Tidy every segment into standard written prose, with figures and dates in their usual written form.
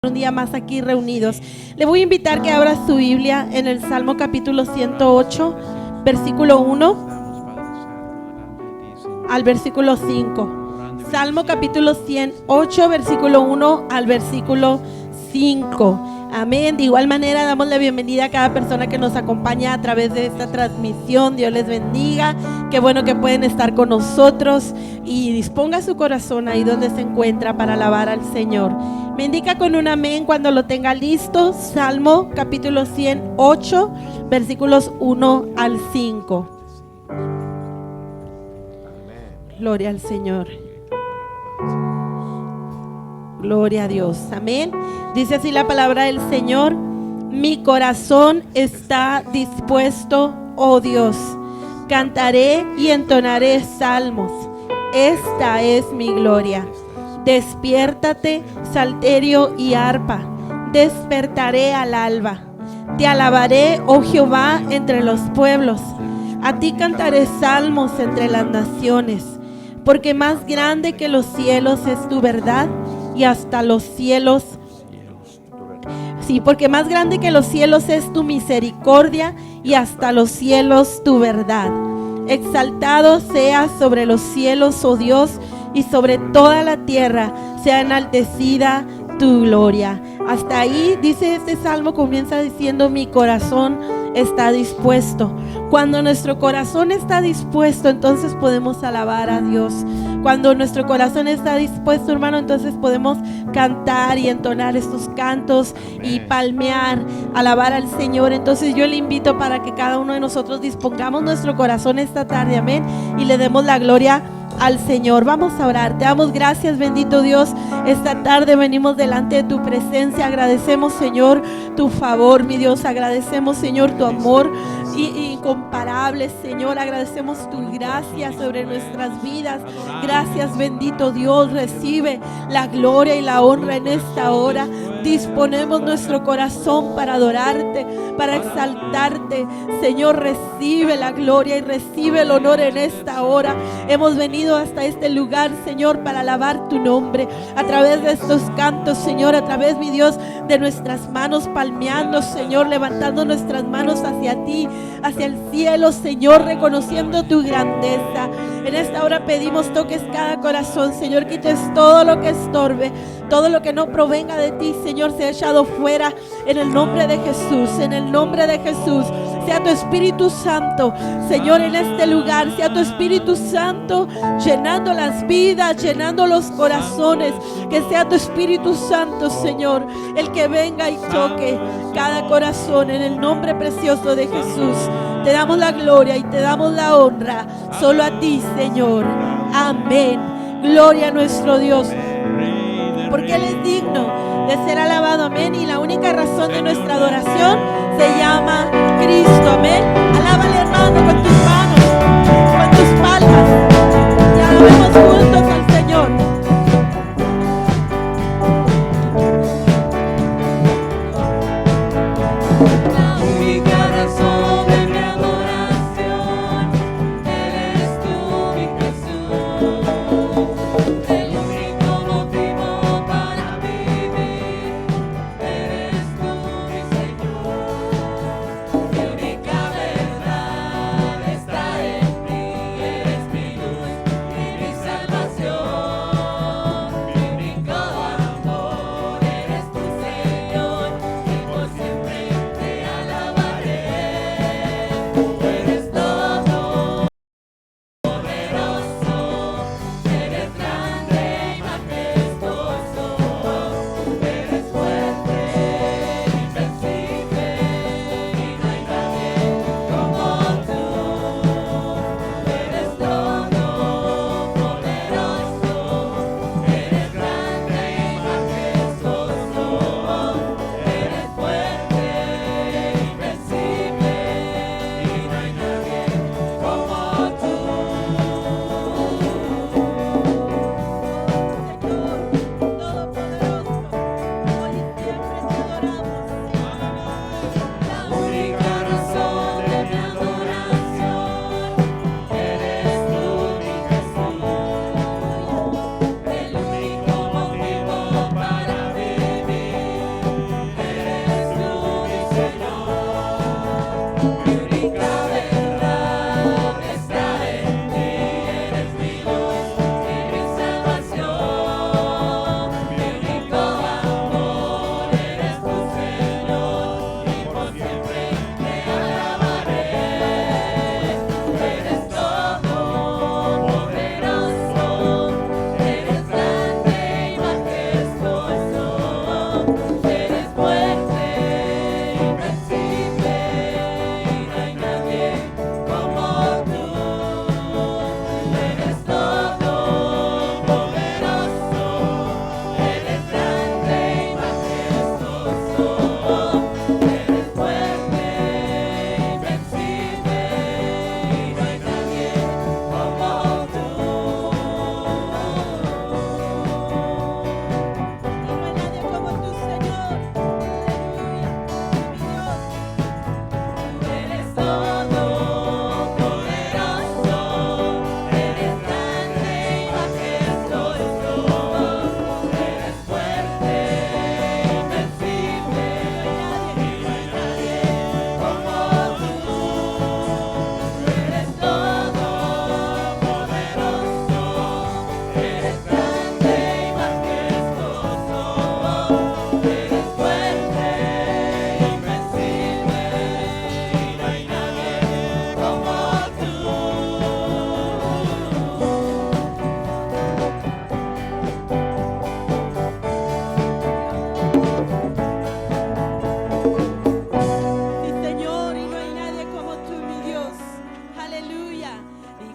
Un día más aquí reunidos. Le voy a invitar que abra su Biblia en el Salmo capítulo 108, versículo 1 al versículo 5. Salmo capítulo 108, versículo 1 al versículo 5. Amén. De igual manera damos la bienvenida a cada persona que nos acompaña a través de esta transmisión. Dios les bendiga. Qué bueno que pueden estar con nosotros, y disponga su corazón ahí donde se encuentra para alabar al Señor. Me indica con un amén cuando lo tenga listo. Salmo capítulo 108, versículos 1 al 5. Gloria al Señor. Gloria a Dios. Amén. Dice así la palabra del Señor: mi corazón está dispuesto, oh Dios. Cantaré y entonaré salmos. Esta es mi gloria. Despiértate, salterio y arpa. Despertaré al alba. Te alabaré, oh Jehová, entre los pueblos. A ti cantaré salmos entre las naciones. Porque más grande que los cielos es tu verdad, y hasta los cielos. Sí, porque más grande que los cielos es tu misericordia, y hasta los cielos tu verdad. Exaltado seas sobre los cielos, oh Dios, y sobre toda la tierra sea enaltecida tu gloria. Hasta ahí dice este salmo, comienza diciendo: mi corazón está dispuesto. Cuando nuestro corazón está dispuesto, entonces podemos alabar a Dios. Cuando nuestro corazón está dispuesto, hermano, entonces podemos cantar y entonar estos cantos y palmear, alabar al Señor. Entonces yo le invito para que cada uno de nosotros dispongamos nuestro corazón esta tarde, amén, y le demos la gloria al Señor. Vamos a orar. Te damos gracias, bendito Dios. Esta tarde venimos delante de tu presencia. Agradecemos, Señor, tu favor, mi Dios. Agradecemos, Señor, tu amor incomparable, Señor. Agradecemos tu gracia sobre nuestras vidas. Gracias, bendito Dios. Recibe la gloria y la honra en esta hora. Disponemos nuestro corazón para adorarte, para exaltarte. Señor, recibe la gloria y recibe el honor en esta hora. Hemos venido hasta este lugar, Señor, para alabar tu nombre a través de estos cantos, Señor, a través, mi Dios, de nuestras manos palmeando, Señor, levantando nuestras manos hacia ti, hacia el cielo, Señor, reconociendo tu grandeza. En esta hora pedimos toques cada corazón, Señor, quites todo lo que estorbe, todo lo que no provenga de ti, Señor, sea echado fuera en el nombre de Jesús, en el nombre de Jesús. Sea tu Espíritu Santo, Señor, en este lugar. Sea tu Espíritu Santo llenando las vidas, llenando los corazones. Que sea tu Espíritu Santo, Señor, el que venga y toque cada corazón en el nombre precioso de Jesús. Te damos la gloria y te damos la honra solo a ti, Señor. Amén. Gloria a nuestro Dios, porque Él es digno de ser alabado. Amén. Y la única razón de nuestra adoración se llama Cristo. Amén. Alábale, hermano, con tus manos, con tus palmas, y alabemos juntos al Señor. Mi única verdad es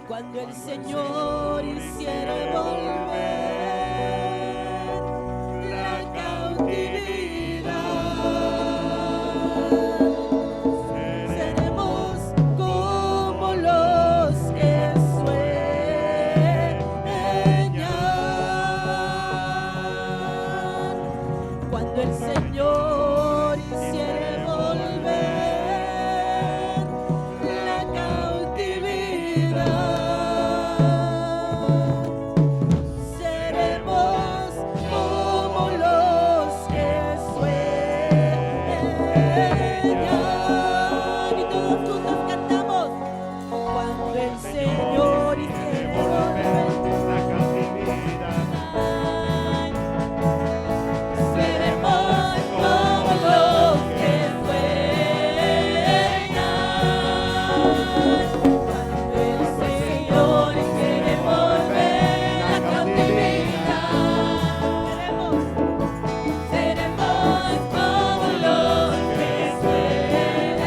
Cuando el Señor hiciere volver la cautividad, seremos como los que sueñan. Cuando el Señor hiciere volver la cautividad, seremos como los que sueñan. Y todos juntos cantamos. Cuando el Señor hiciere volver la cautividad, seremos como los que sueñan. Cuando el Señor quiere volver la cautividad, seremos como los que sueñan.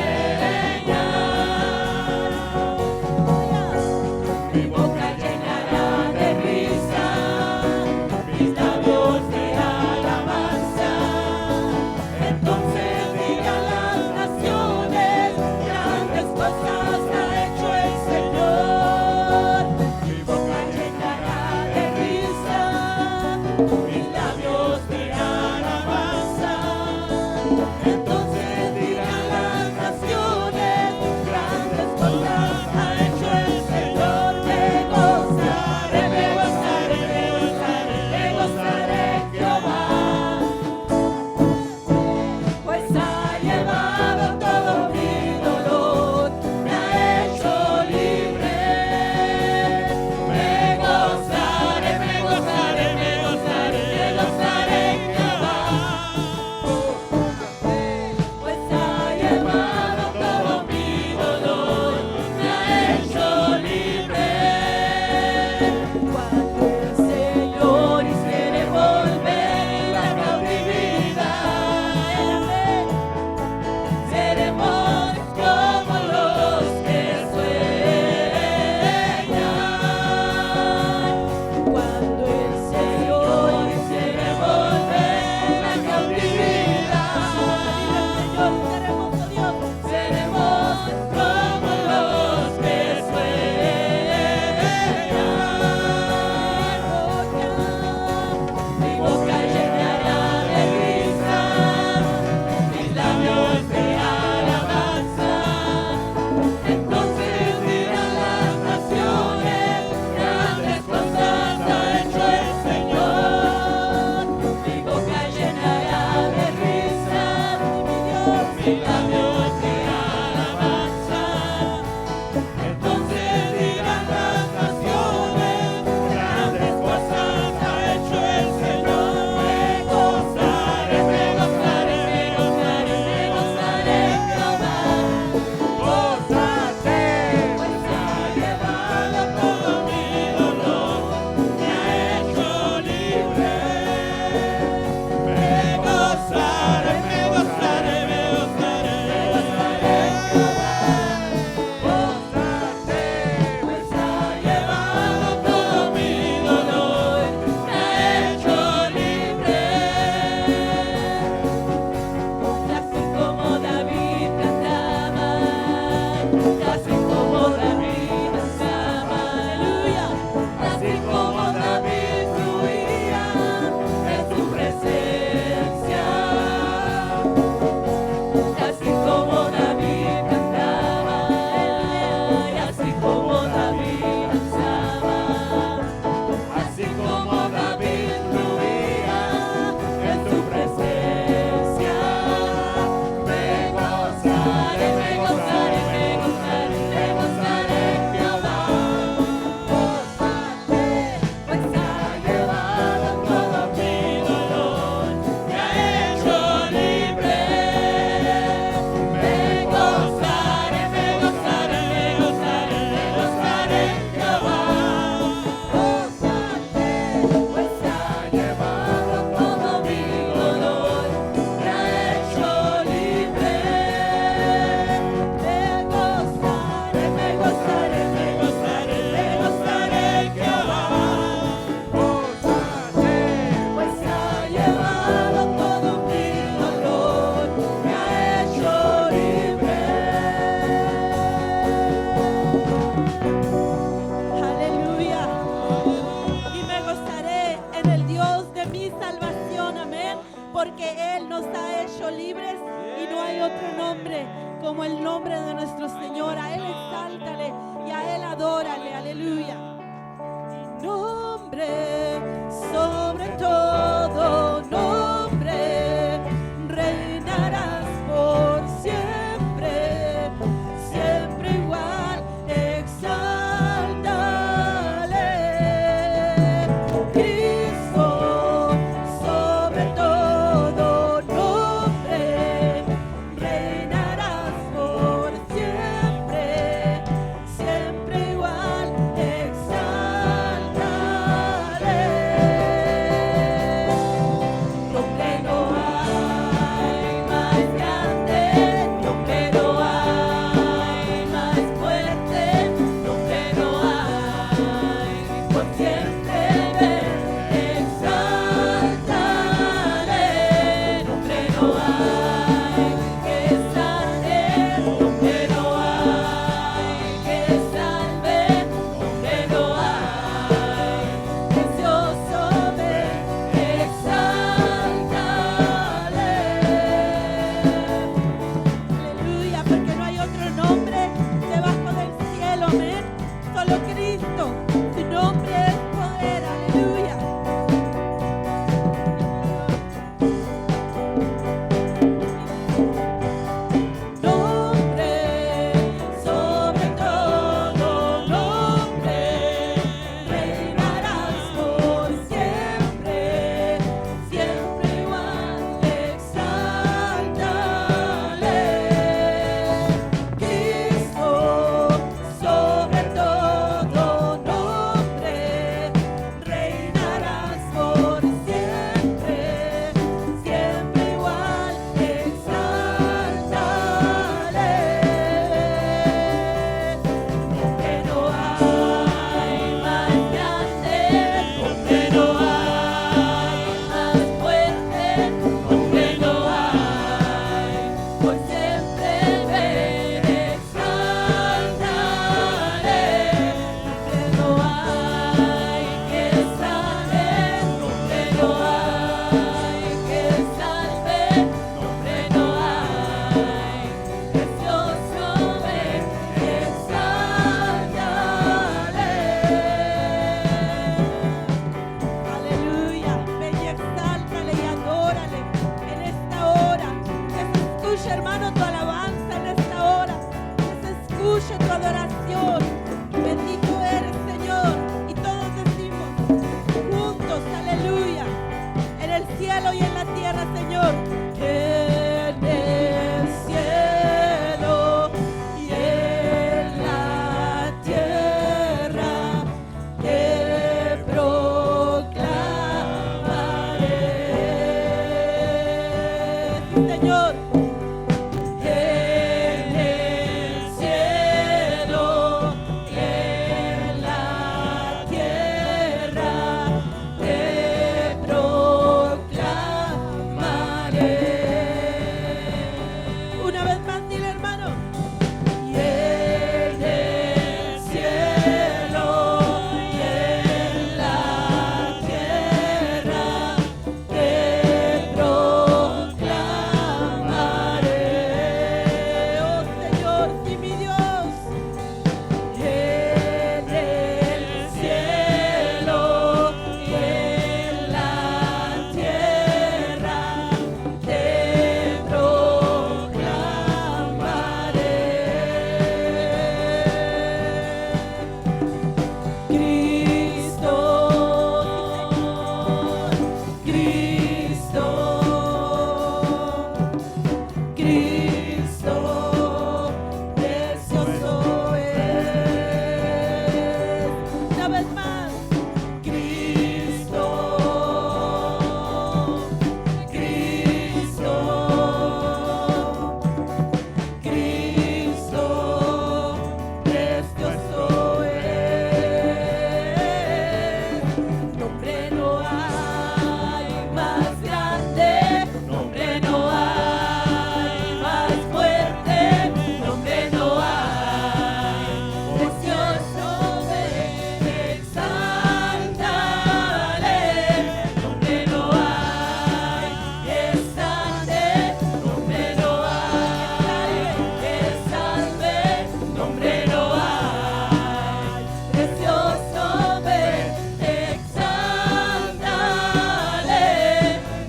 precioso, ven, exáltale.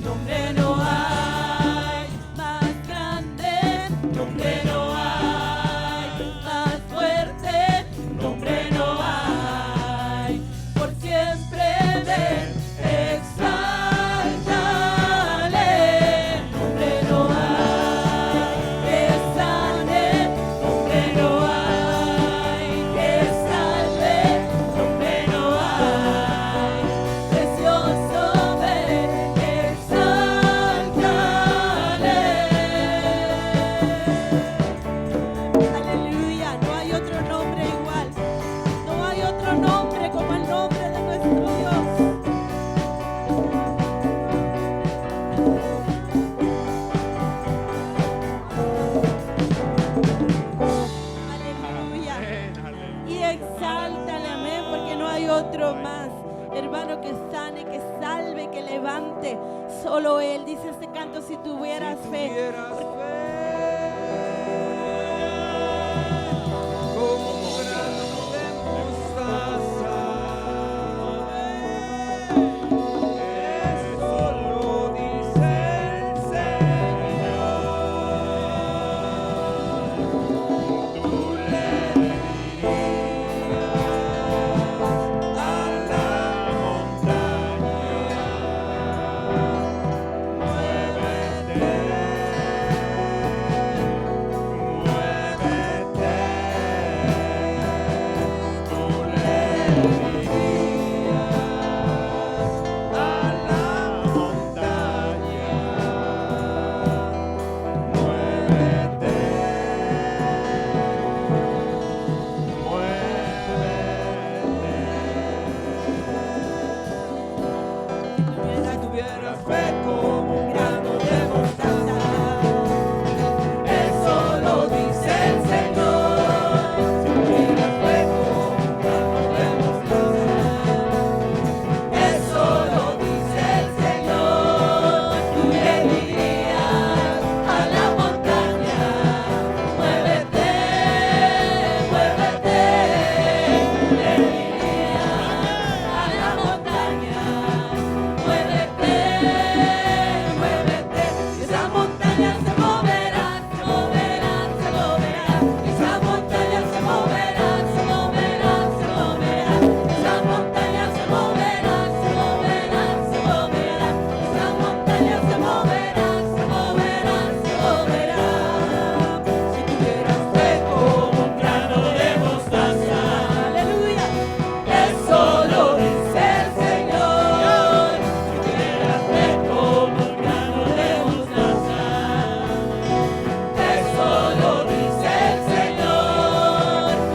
Nombre no hay más grande, nombre no hay más fuerte, nombre no hay, por siempre ven, exáltale. Nombre no hay que sane, nombre no hay que salve, nombre no hay, precioso ven, exáltale. Aleluya, no hay otro nombre igual, no hay otro nombre como el nombre de nuestro Dios. Aleluya. Y exáltale, amén, porque no hay otro más, hermano, que sane, que salve, que levante. Solo Él. Dice este canto: si tuvieras fe. Como un grano de mostaza, eso lo dice el Señor.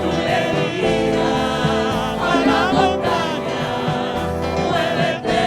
Tú le dirías a la montaña: muévete,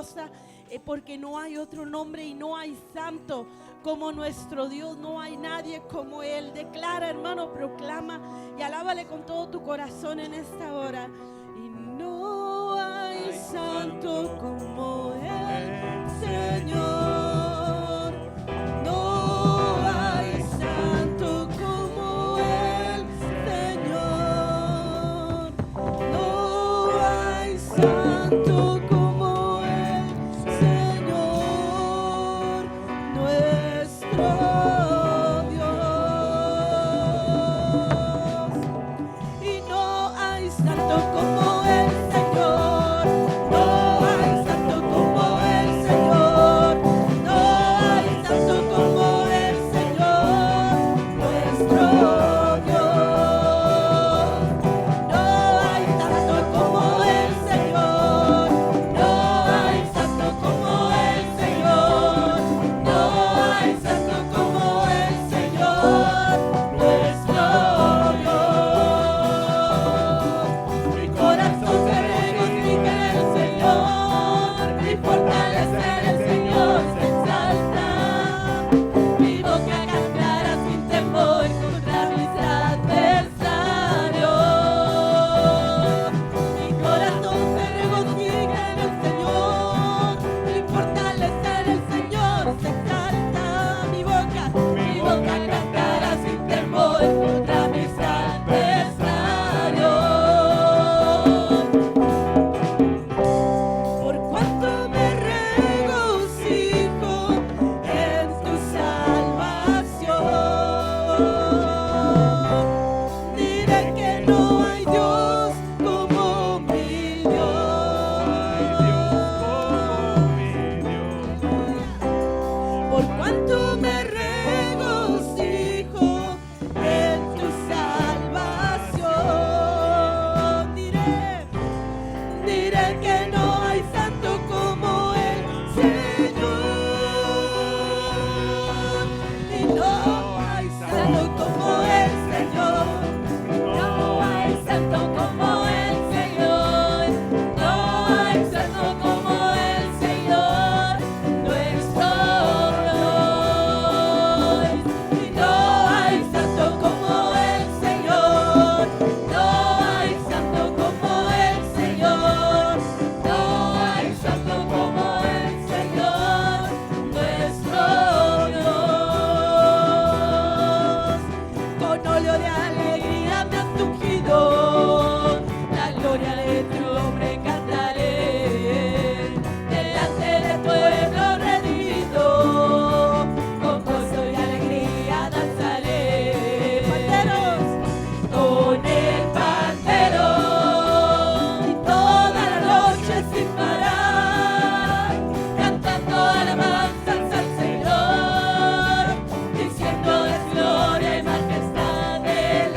poderosa, porque no hay otro nombre y no hay santo como nuestro Dios, no hay nadie como Él. Declara, hermano, proclama y alábale con todo tu corazón en esta hora. Y no hay santo como Él, Señor. No hay santo como Él, Señor. No hay santo como Él, Señor, nuestro Dios. Y no hay santo como Él, Señor. No hay santo como Él, Señor. No hay santo como Él, Señor, nuestro Dios. No hay santo como Él, Señor. No hay santo como Él, Señor. No hay santo como Él, Señor, nuestro Dios. Mi corazón se regocija en el Señor, mi fortaleza en el Señor se exalta. Mi boca cantará sin temor contra mis adversarios. Mi corazón se regocija en el Señor, mi fortaleza en el Señor se exalta. Mi boca cantará sin temor contra mis adversarios. Por cuanto me regocijo en tu salvación, diré que no hay Dios como mi Dios. Por cuanto me regocijo en tu salvación, diré que no hay santo como el Señor. Y no hay santo como el Señor. No hay santo como el Señor. No hay santo como el Señor, nuestro Dios. Y no hay santo como el Señor. No hay santo como el Señor. No hay santo como el Señor, nuestro Dios. Con óleo de alegría me has ungido, la gloria de tu nombre cantaré. Delante de tu pueblo redimido, con gozo y alegría danzaré. Panderos, con el pandero, y toda la noche sin parar, cantando alabanzas al Señor, diciendo es gloria y majestad del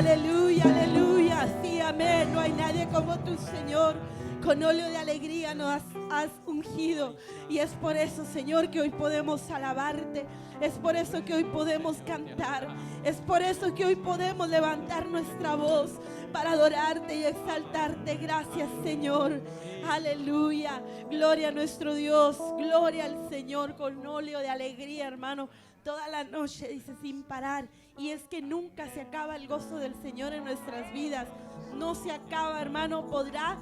Aleluya, aleluya. Sí, amén. No hay nadie como tú, Señor. Con óleo de alegría nos has ungido. Y es por eso, Señor, que hoy podemos alabarte. Es por eso que hoy podemos cantar. Es por eso que hoy podemos levantar nuestra voz para adorarte y exaltarte. Gracias, Señor. Aleluya. Gloria a nuestro Dios. Gloria al Señor con óleo de alegría, hermano. Toda la noche, dice, sin parar. Y es que nunca se acaba el gozo del Señor en nuestras vidas. No se acaba, hermano. Podrá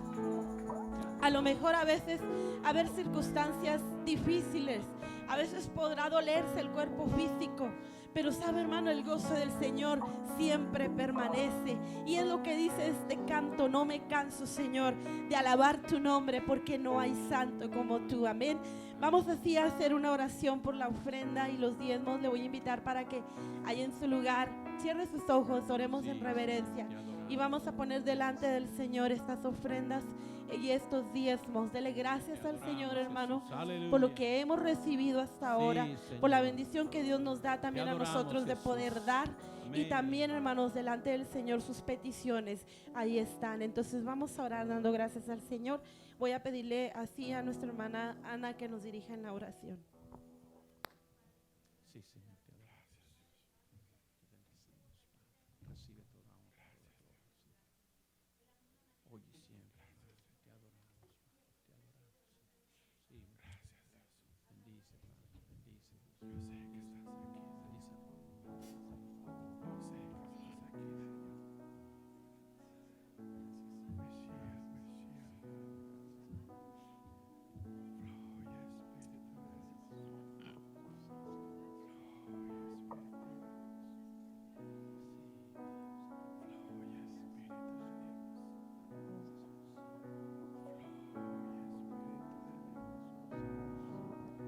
a lo mejor a veces haber circunstancias difíciles. A veces podrá dolerse el cuerpo físico. Pero sabe, hermano, el gozo del Señor siempre permanece. Y es lo que dice este canto: no me canso, Señor, de alabar tu nombre, porque no hay santo como tú. Amén. Vamos así a hacer una oración por la ofrenda y los diezmos. Le voy a invitar para que allá en su lugar cierre sus ojos, oremos en reverencia. Y vamos a poner delante del Señor estas ofrendas y estos diezmos. Dele gracias al Señor, hermano, por lo que hemos recibido hasta ahora, por la bendición que Dios nos da también a nosotros de poder dar. Y también, hermanos, delante del Señor sus peticiones ahí están. Entonces vamos a orar dando gracias al Señor. Voy a pedirle así a nuestra hermana Ana que nos dirija en la oración. Sí, Señor, te adoramos. Te bendecimos, Padre. Recibe toda honra, toda gloria, Señor. Hoy y siempre, Padre, te adoramos, Padre. Te adoramos. Sí, gracias. Bendice, Padre. Bendice, Dios. Yo sé que estás aquí. Bendice a todo el mundo. Yo sé que estás aquí, Señor.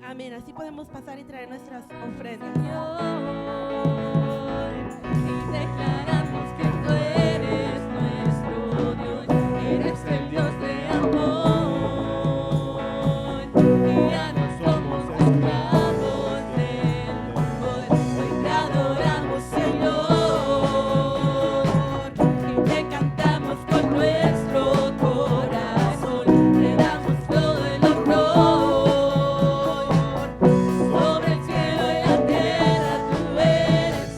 Amén. Así podemos pasar y traer nuestras ofrendas. Y declaramos que tú eres nuestro Dios, eres el Dios de amor. Y ya no somos esclavos del mundo, hoy te adoramos, Señor. Y te cantamos con nuestro corazón, te damos todo el honor. Sobre el cielo y la tierra tú eres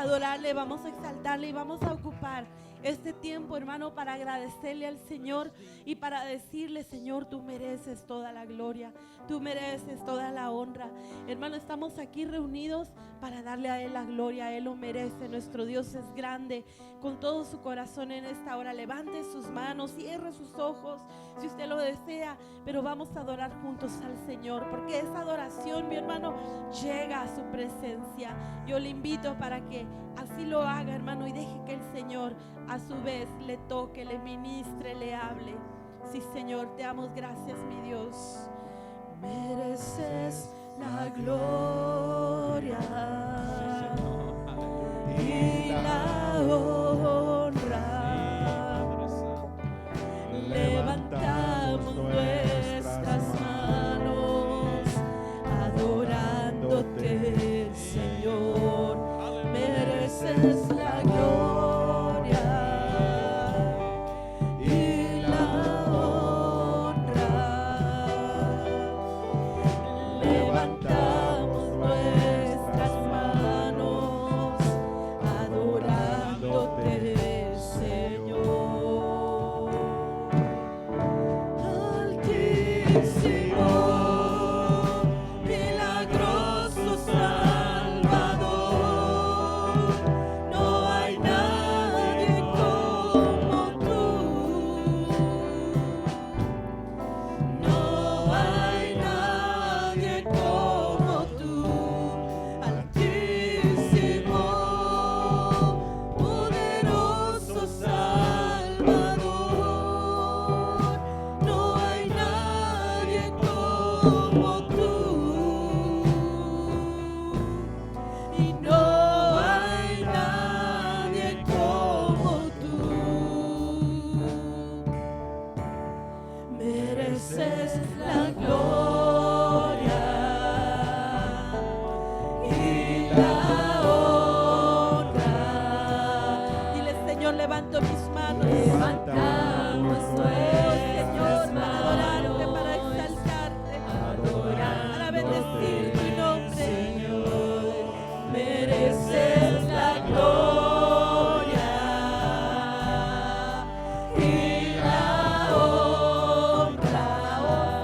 a adorarle, vamos a exaltarle y vamos a ocupar este tiempo, hermano, para agradecerle al Señor y para decirle: Señor, tú mereces toda la gloria, tú mereces toda la honra. Hermano, estamos aquí reunidos para darle a Él la gloria. A Él lo merece. Nuestro Dios es grande. Con todo su corazón en esta hora, levante sus manos, cierre sus ojos si usted lo desea, pero vamos a adorar juntos al Señor, porque esa adoración, mi hermano, llega a su presencia. Yo le invito para que así lo haga, hermano, y deje que el Señor a su vez le toque, le ministre, le hable. Sí, Señor, te damos gracias, mi Dios. Mereces la gloria y la honra. Levantamos nuestras manos adorándote, Señor. Mereces la gloria y la honra. Levantamos nuestras manos adorándote, Señor. Altísimo, milagroso Salvador, no hay nadie como tú, no hay nadie como tú. Altísimo, poderoso Salvador, no hay nadie como tú, y no hay nadie como tú. Mereces la gloria y la honra. Dile: Señor, levanto mis manos. Levantamos Señor, nuestras para adorarte, manos, para exaltarte, adorándote, para bendecir tu nombre. Señor. Mereces la gloria y la honra.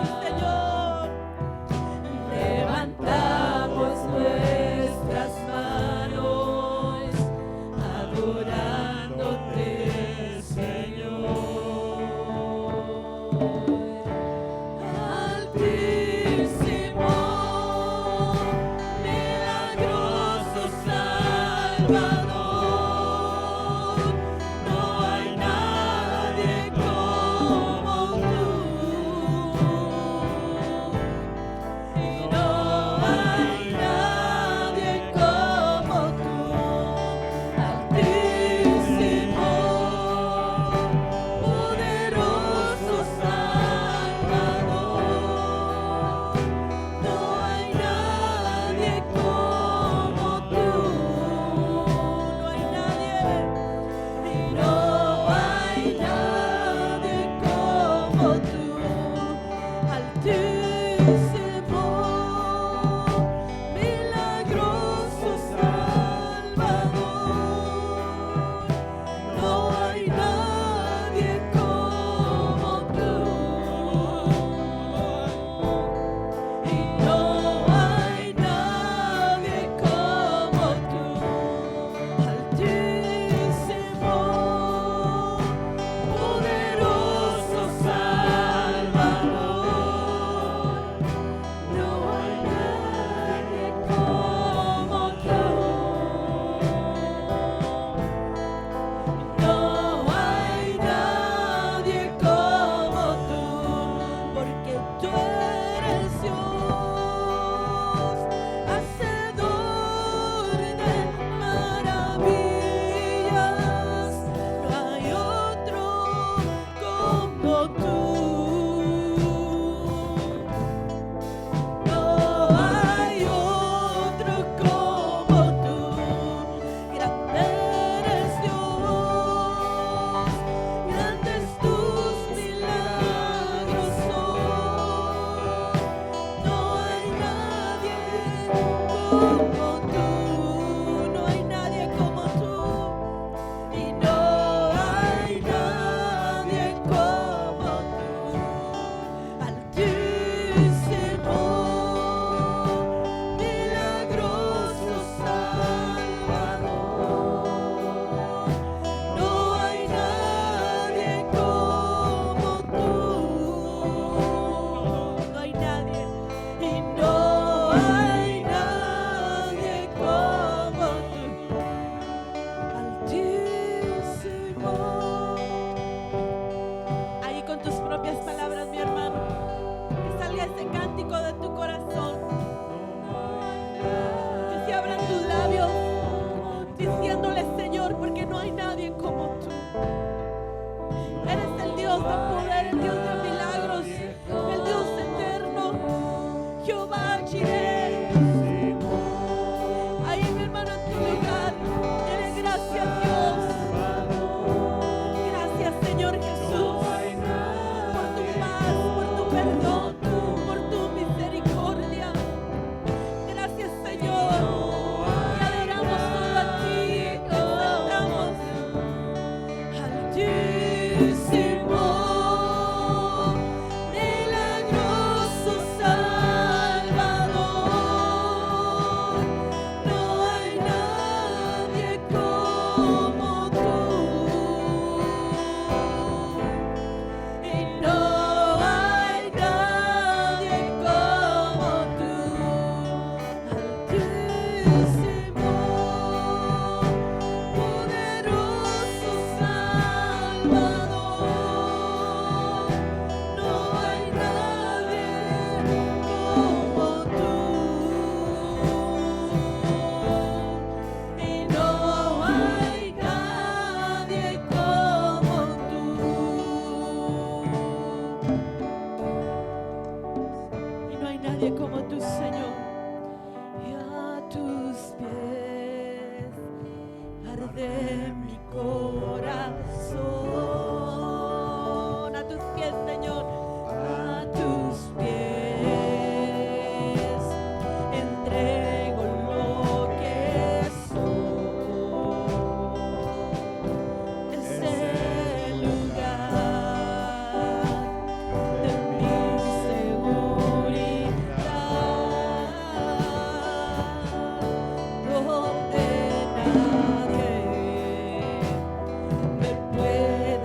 Sí, Señor. Levantamos nuestras manos adorándote, corazón. A tus pies, Señor, a tus pies entrego lo que soy. Es el lugar de mi seguridad, donde nadie me puede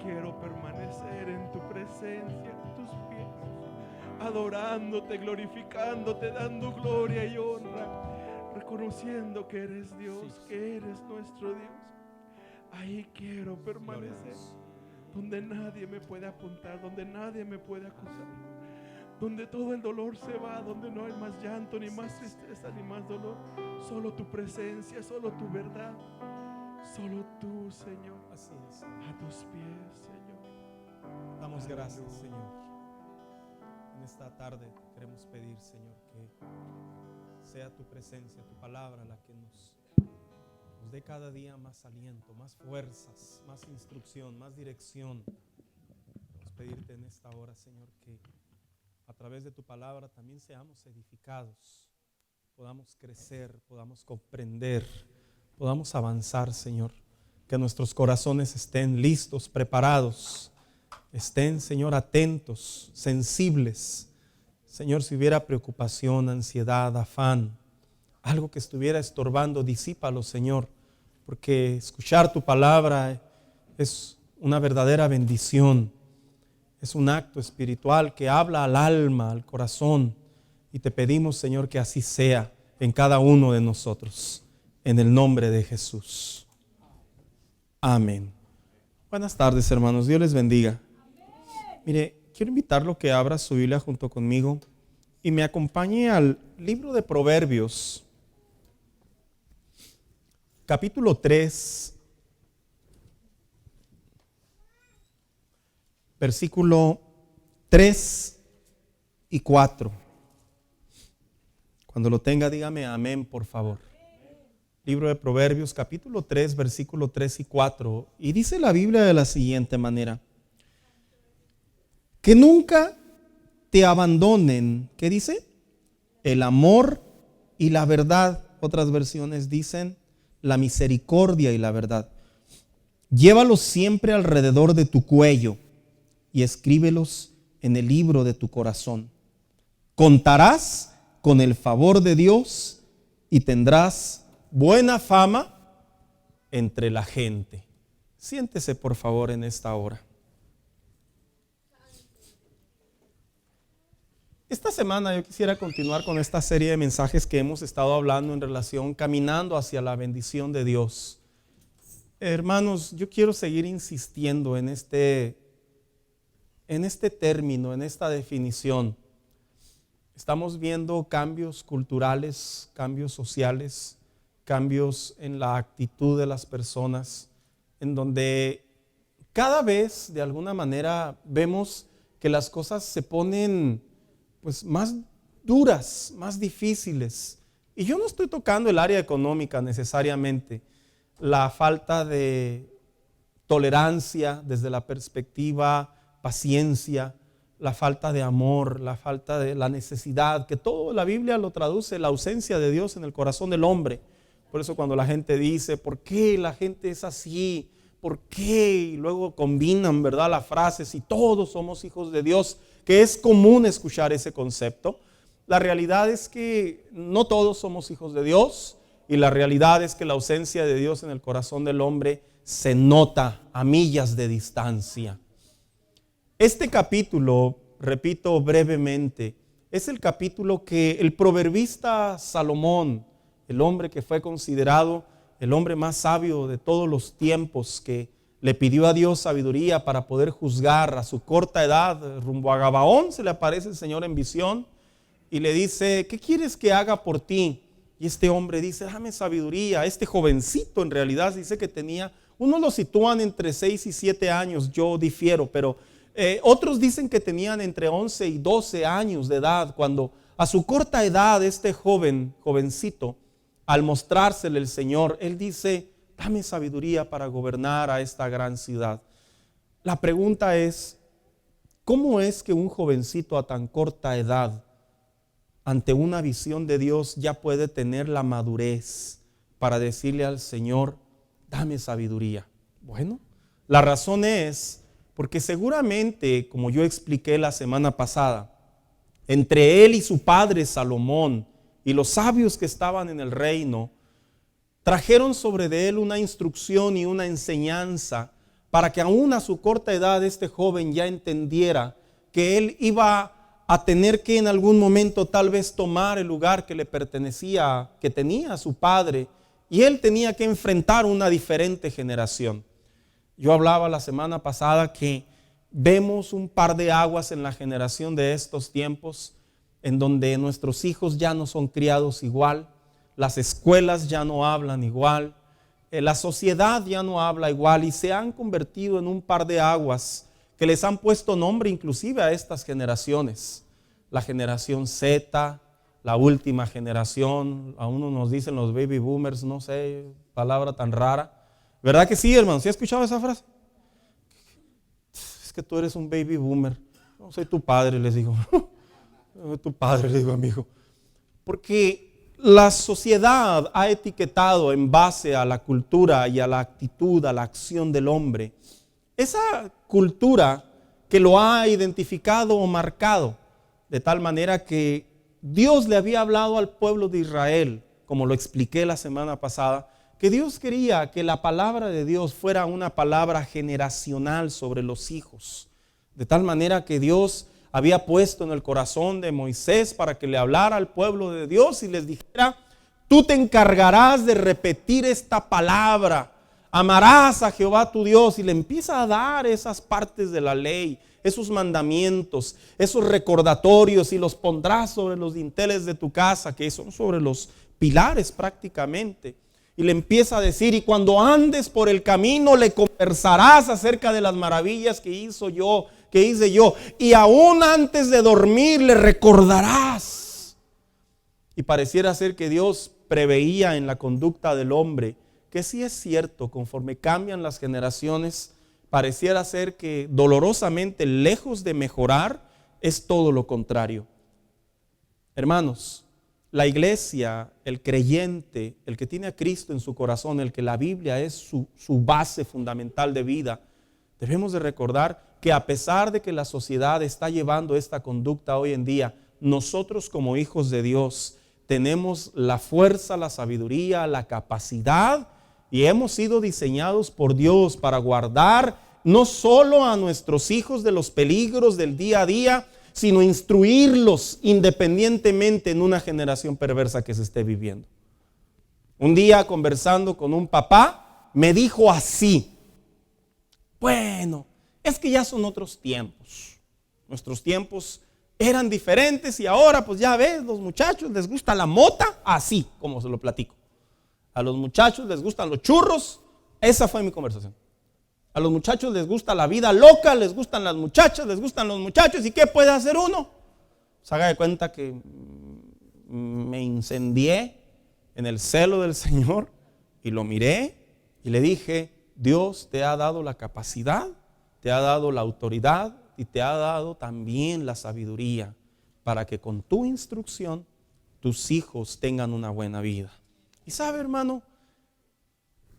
quiero permanecer en tu presencia, en tus pies, adorándote, glorificándote, dando gloria y honra, reconociendo que eres Dios, que eres nuestro Dios. Ahí quiero permanecer, donde nadie me puede apuntar, donde nadie me puede acusar, donde todo el dolor se va, donde no hay más llanto, ni más tristeza, ni más dolor. Solo tu presencia, solo tu verdad, solo tú, Señor. Así es. A tus pies, Señor. Damos gracias, Señor. En esta tarde queremos pedir, Señor, que sea tu presencia, tu palabra la que nos dé cada día más aliento, más fuerzas, más instrucción, más dirección. Queremos pedirte en esta hora, Señor, que a través de tu palabra también seamos edificados, podamos crecer, podamos comprender, podamos avanzar, Señor. Que nuestros corazones estén listos, preparados, estén, Señor, atentos, sensibles. Señor, si hubiera preocupación, ansiedad, afán, algo que estuviera estorbando, disípalo, Señor, porque escuchar tu palabra es una verdadera bendición. Es un acto espiritual que habla al alma, al corazón. Y te pedimos, Señor, que así sea en cada uno de nosotros. En el nombre de Jesús. Amén. Buenas tardes, hermanos. Dios les bendiga. Mire, quiero invitarlo a que abra su Biblia junto conmigo y me acompañe al libro de Proverbios, capítulo 3. Versículo 3 y 4. Cuando lo tenga, dígame amén, por favor. Libro de Proverbios, capítulo 3, versículo 3 y 4. Y dice la Biblia de la siguiente manera: que nunca te abandonen, ¿qué dice? El amor y la verdad. Otras versiones dicen la misericordia y la verdad. Llévalos siempre alrededor de tu cuello y escríbelos en el libro de tu corazón. Contarás con el favor de Dios y tendrás buena fama entre la gente. Siéntese, por favor, en esta hora. Esta semana yo quisiera continuar con esta serie de mensajes que hemos estado hablando en relación, caminando hacia la bendición de Dios. Hermanos, yo quiero seguir insistiendo en este término, en esta definición. Estamos viendo cambios culturales, cambios sociales, cambios en la actitud de las personas, en donde cada vez de alguna manera vemos que las cosas se ponen pues más duras, más difíciles. Y yo no estoy tocando el área económica necesariamente, la falta de tolerancia desde la perspectiva paciencia, la falta de amor, la falta de la necesidad, que todo la Biblia lo traduce, la ausencia de Dios en el corazón del hombre. Por eso cuando la gente dice, ¿por qué la gente es así? ¿Por qué? Y luego combinan, ¿verdad?, la frase, si todos somos hijos de Dios, que es común escuchar ese concepto. La realidad es que no todos somos hijos de Dios, y la realidad es que la ausencia de Dios en el corazón del hombre se nota a millas de distancia. Este capítulo, repito brevemente, es el capítulo que el proverbista Salomón, el hombre que fue considerado el hombre más sabio de todos los tiempos, que le pidió a Dios sabiduría para poder juzgar a su corta edad, rumbo a Gabaón, se le aparece el Señor en visión y le dice, ¿qué quieres que haga por ti? Y este hombre dice, dame sabiduría. Este jovencito en realidad dice que tenía, unos lo sitúan entre 6 y 7 años, yo difiero, pero otros dicen que tenían entre 11 y 12 años de edad, cuando a su corta edad este jovencito, al mostrársele el Señor, él dice, dame sabiduría para gobernar a esta gran ciudad. La pregunta es, ¿cómo es que un jovencito a tan corta edad, ante una visión de Dios, ya puede tener la madurez para decirle al Señor, dame sabiduría? Bueno, la razón es porque seguramente, como yo expliqué la semana pasada, entre él y su padre Salomón y los sabios que estaban en el reino, trajeron sobre de él una instrucción y una enseñanza para que aún a su corta edad este joven ya entendiera que él iba a tener que en algún momento tal vez tomar el lugar que le pertenecía, que tenía su padre, y él tenía que enfrentar una diferente generación. Yo hablaba la semana pasada que vemos un par de aguas en la generación de estos tiempos, en donde nuestros hijos ya no son criados igual, las escuelas ya no hablan igual, la sociedad ya no habla igual, y se han convertido en un par de aguas que les han puesto nombre inclusive a estas generaciones. La generación Z, la última generación, a uno nos dicen los baby boomers, no sé, palabra tan rara. ¿Verdad que sí, hermano? ¿Sí has escuchado esa frase? Es que tú eres un baby boomer. No, soy tu padre, les digo. Tu padre, le digo, amigo. Porque la sociedad ha etiquetado en base a la cultura y a la actitud, a la acción del hombre. Esa cultura que lo ha identificado o marcado, de tal manera que Dios le había hablado al pueblo de Israel, como lo expliqué la semana pasada, que Dios quería que la palabra de Dios fuera una palabra generacional sobre los hijos. De tal manera que Dios había puesto en el corazón de Moisés para que le hablara al pueblo de Dios y les dijera: tú te encargarás de repetir esta palabra, amarás a Jehová tu Dios, y le empieza a dar esas partes de la ley, esos mandamientos, esos recordatorios, y los pondrás sobre los dinteles de tu casa, que son sobre los pilares prácticamente. Y le empieza a decir: y cuando andes por el camino le conversarás acerca de las maravillas que hice yo, y aún antes de dormir le recordarás. Y pareciera ser que Dios preveía en la conducta del hombre, que sí es cierto, conforme cambian las generaciones, pareciera ser que dolorosamente, lejos de mejorar, es todo lo contrario. Hermanos, la iglesia, el creyente, el que tiene a Cristo en su corazón, el que la Biblia es su base fundamental de vida, debemos de recordar que a pesar de que la sociedad está llevando esta conducta hoy en día, nosotros como hijos de Dios tenemos la fuerza, la sabiduría, la capacidad, y hemos sido diseñados por Dios para guardar no solo a nuestros hijos de los peligros del día a día, sino instruirlos independientemente en una generación perversa que se esté viviendo. Un día, conversando con un papá, me dijo así: bueno, es que ya son otros tiempos. Nuestros tiempos eran diferentes y ahora pues ya ves, los muchachos les gusta la mota, así como se lo platico. A los muchachos les gustan los churros. Esa fue mi conversación. A los muchachos les gusta la vida loca, les gustan las muchachas, les gustan los muchachos. ¿Y qué puede hacer uno? Se haga de cuenta que me incendié en el celo del Señor y lo miré y le dije: Dios te ha dado la capacidad, te ha dado la autoridad y te ha dado también la sabiduría para que con tu instrucción tus hijos tengan una buena vida. Y sabe, hermano,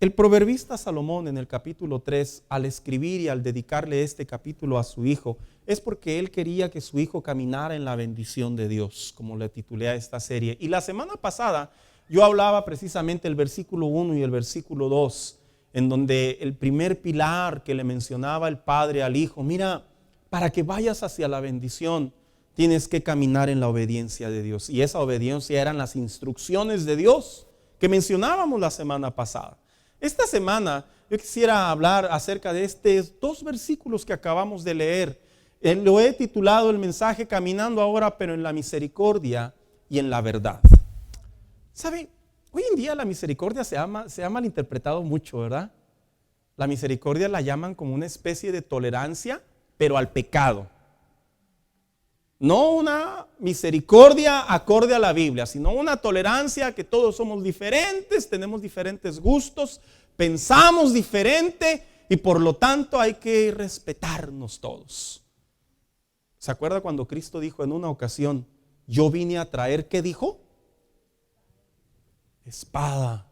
el proverbista Salomón en el capítulo 3, al escribir y al dedicarle este capítulo a su hijo, es porque él quería que su hijo caminara en la bendición de Dios, como le titulé a esta serie. Y la semana pasada yo hablaba precisamente el versículo 1 y el versículo 2, en donde el primer pilar que le mencionaba el padre al hijo: mira, para que vayas hacia la bendición, tienes que caminar en la obediencia de Dios. Y esa obediencia eran las instrucciones de Dios que mencionábamos la semana pasada. Esta semana yo quisiera hablar acerca de estos dos versículos que acabamos de leer. Lo he titulado el mensaje: caminando ahora pero en la misericordia y en la verdad. ¿Sabe? Hoy en día la misericordia se ha malinterpretado mucho, ¿verdad? La misericordia la llaman como una especie de tolerancia, pero al pecado. No una misericordia acorde a la Biblia, sino una tolerancia, que todos somos diferentes, tenemos diferentes gustos, pensamos diferente y por lo tanto hay que respetarnos todos. ¿Se acuerda cuando Cristo dijo en una ocasión: yo vine a traer, ¿qué dijo? Espada.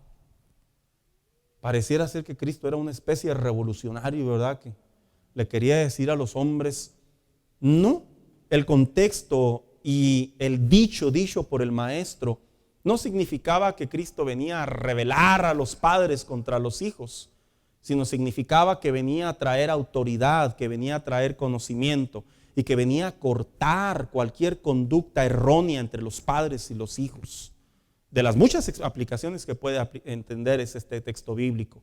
Pareciera ser que Cristo era una especie de revolucionario, ¿verdad? Que le quería decir a los hombres: no. El contexto y el dicho por el maestro no significaba que Cristo venía a rebelar a los padres contra los hijos. sino significaba que venía a traer autoridad, que venía a traer conocimiento y que venía a cortar cualquier conducta errónea entre los padres y los hijos. De las muchas aplicaciones que puede entender es este texto bíblico.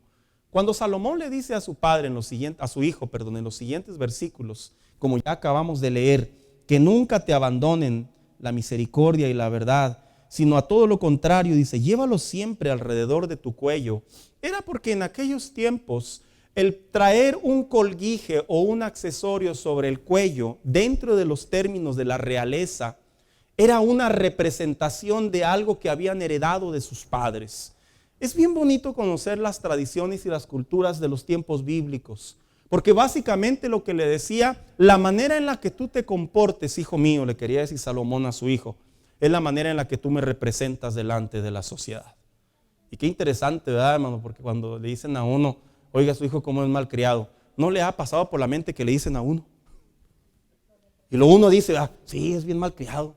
Cuando Salomón le dice a su padre, en los siguientes versículos, como ya acabamos de leer, que nunca te abandonen la misericordia y la verdad, sino a todo lo contrario, dice, llévalo siempre alrededor de tu cuello. Era porque en aquellos tiempos el traer un colguije o un accesorio sobre el cuello dentro de los términos de la realeza era una representación de algo que habían heredado de sus padres. Es bien bonito conocer las tradiciones y las culturas de los tiempos bíblicos, porque básicamente lo que le decía, la manera en la que tú te comportes, hijo mío, le quería decir Salomón a su hijo, es la manera en la que tú me representas delante de la sociedad. Y qué interesante, ¿verdad, hermano? Porque cuando le dicen a uno, oiga, su hijo cómo es malcriado, ¿no le ha pasado por la mente que le dicen a uno? Y luego uno dice, sí, es bien malcriado.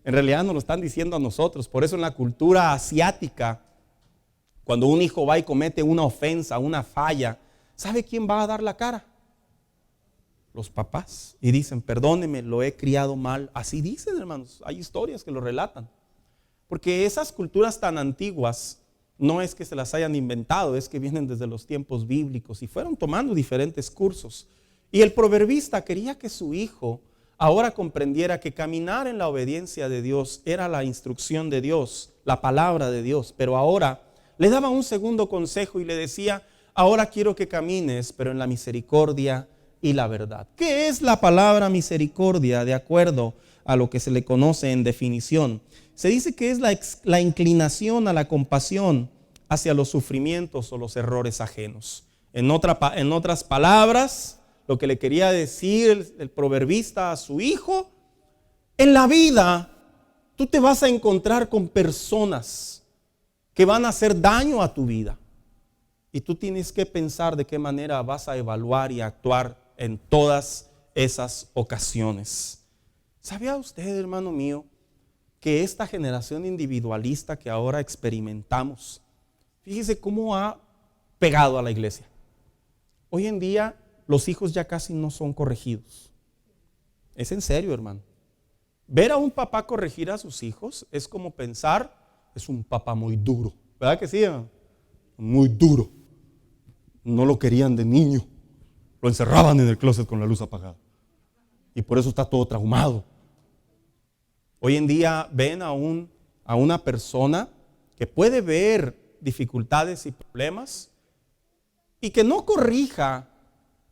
En realidad nos lo están diciendo a nosotros. Por eso en la cultura asiática, cuando un hijo va y comete una ofensa, una falla, ¿sabe quién va a dar la cara? Los papás. Y dicen, perdóneme, lo he criado mal. Así dicen, hermanos. Hay historias que lo relatan. Porque esas culturas tan antiguas no es que se las hayan inventado, es que vienen desde los tiempos bíblicos y fueron tomando diferentes cursos. Y el proverbista quería que su hijo ahora comprendiera que caminar en la obediencia de Dios era la instrucción de Dios, la palabra de Dios. Pero ahora le daba un segundo consejo y le decía, ahora quiero que camines, pero en la misericordia y la verdad. ¿Qué es la palabra misericordia de acuerdo a lo que se le conoce en definición? Se dice que es la inclinación a la compasión hacia los sufrimientos o los errores ajenos. En otras palabras, lo que le quería decir el proverbista a su hijo, en la vida tú te vas a encontrar con personas que van a hacer daño a tu vida. Y tú tienes que pensar de qué manera vas a evaluar y actuar en todas esas ocasiones. ¿Sabía usted, hermano mío, que esta generación individualista que ahora experimentamos, fíjese cómo ha pegado a la iglesia? Hoy en día los hijos ya casi no son corregidos. Es en serio, hermano. Ver a un papá corregir a sus hijos es como pensar, es un papá muy duro. ¿Verdad que sí, hermano? Muy duro. No lo querían de niño. Lo encerraban en el closet con la luz apagada. Y por eso está todo traumado. Hoy en día ven a una persona que puede ver dificultades y problemas y que no corrija,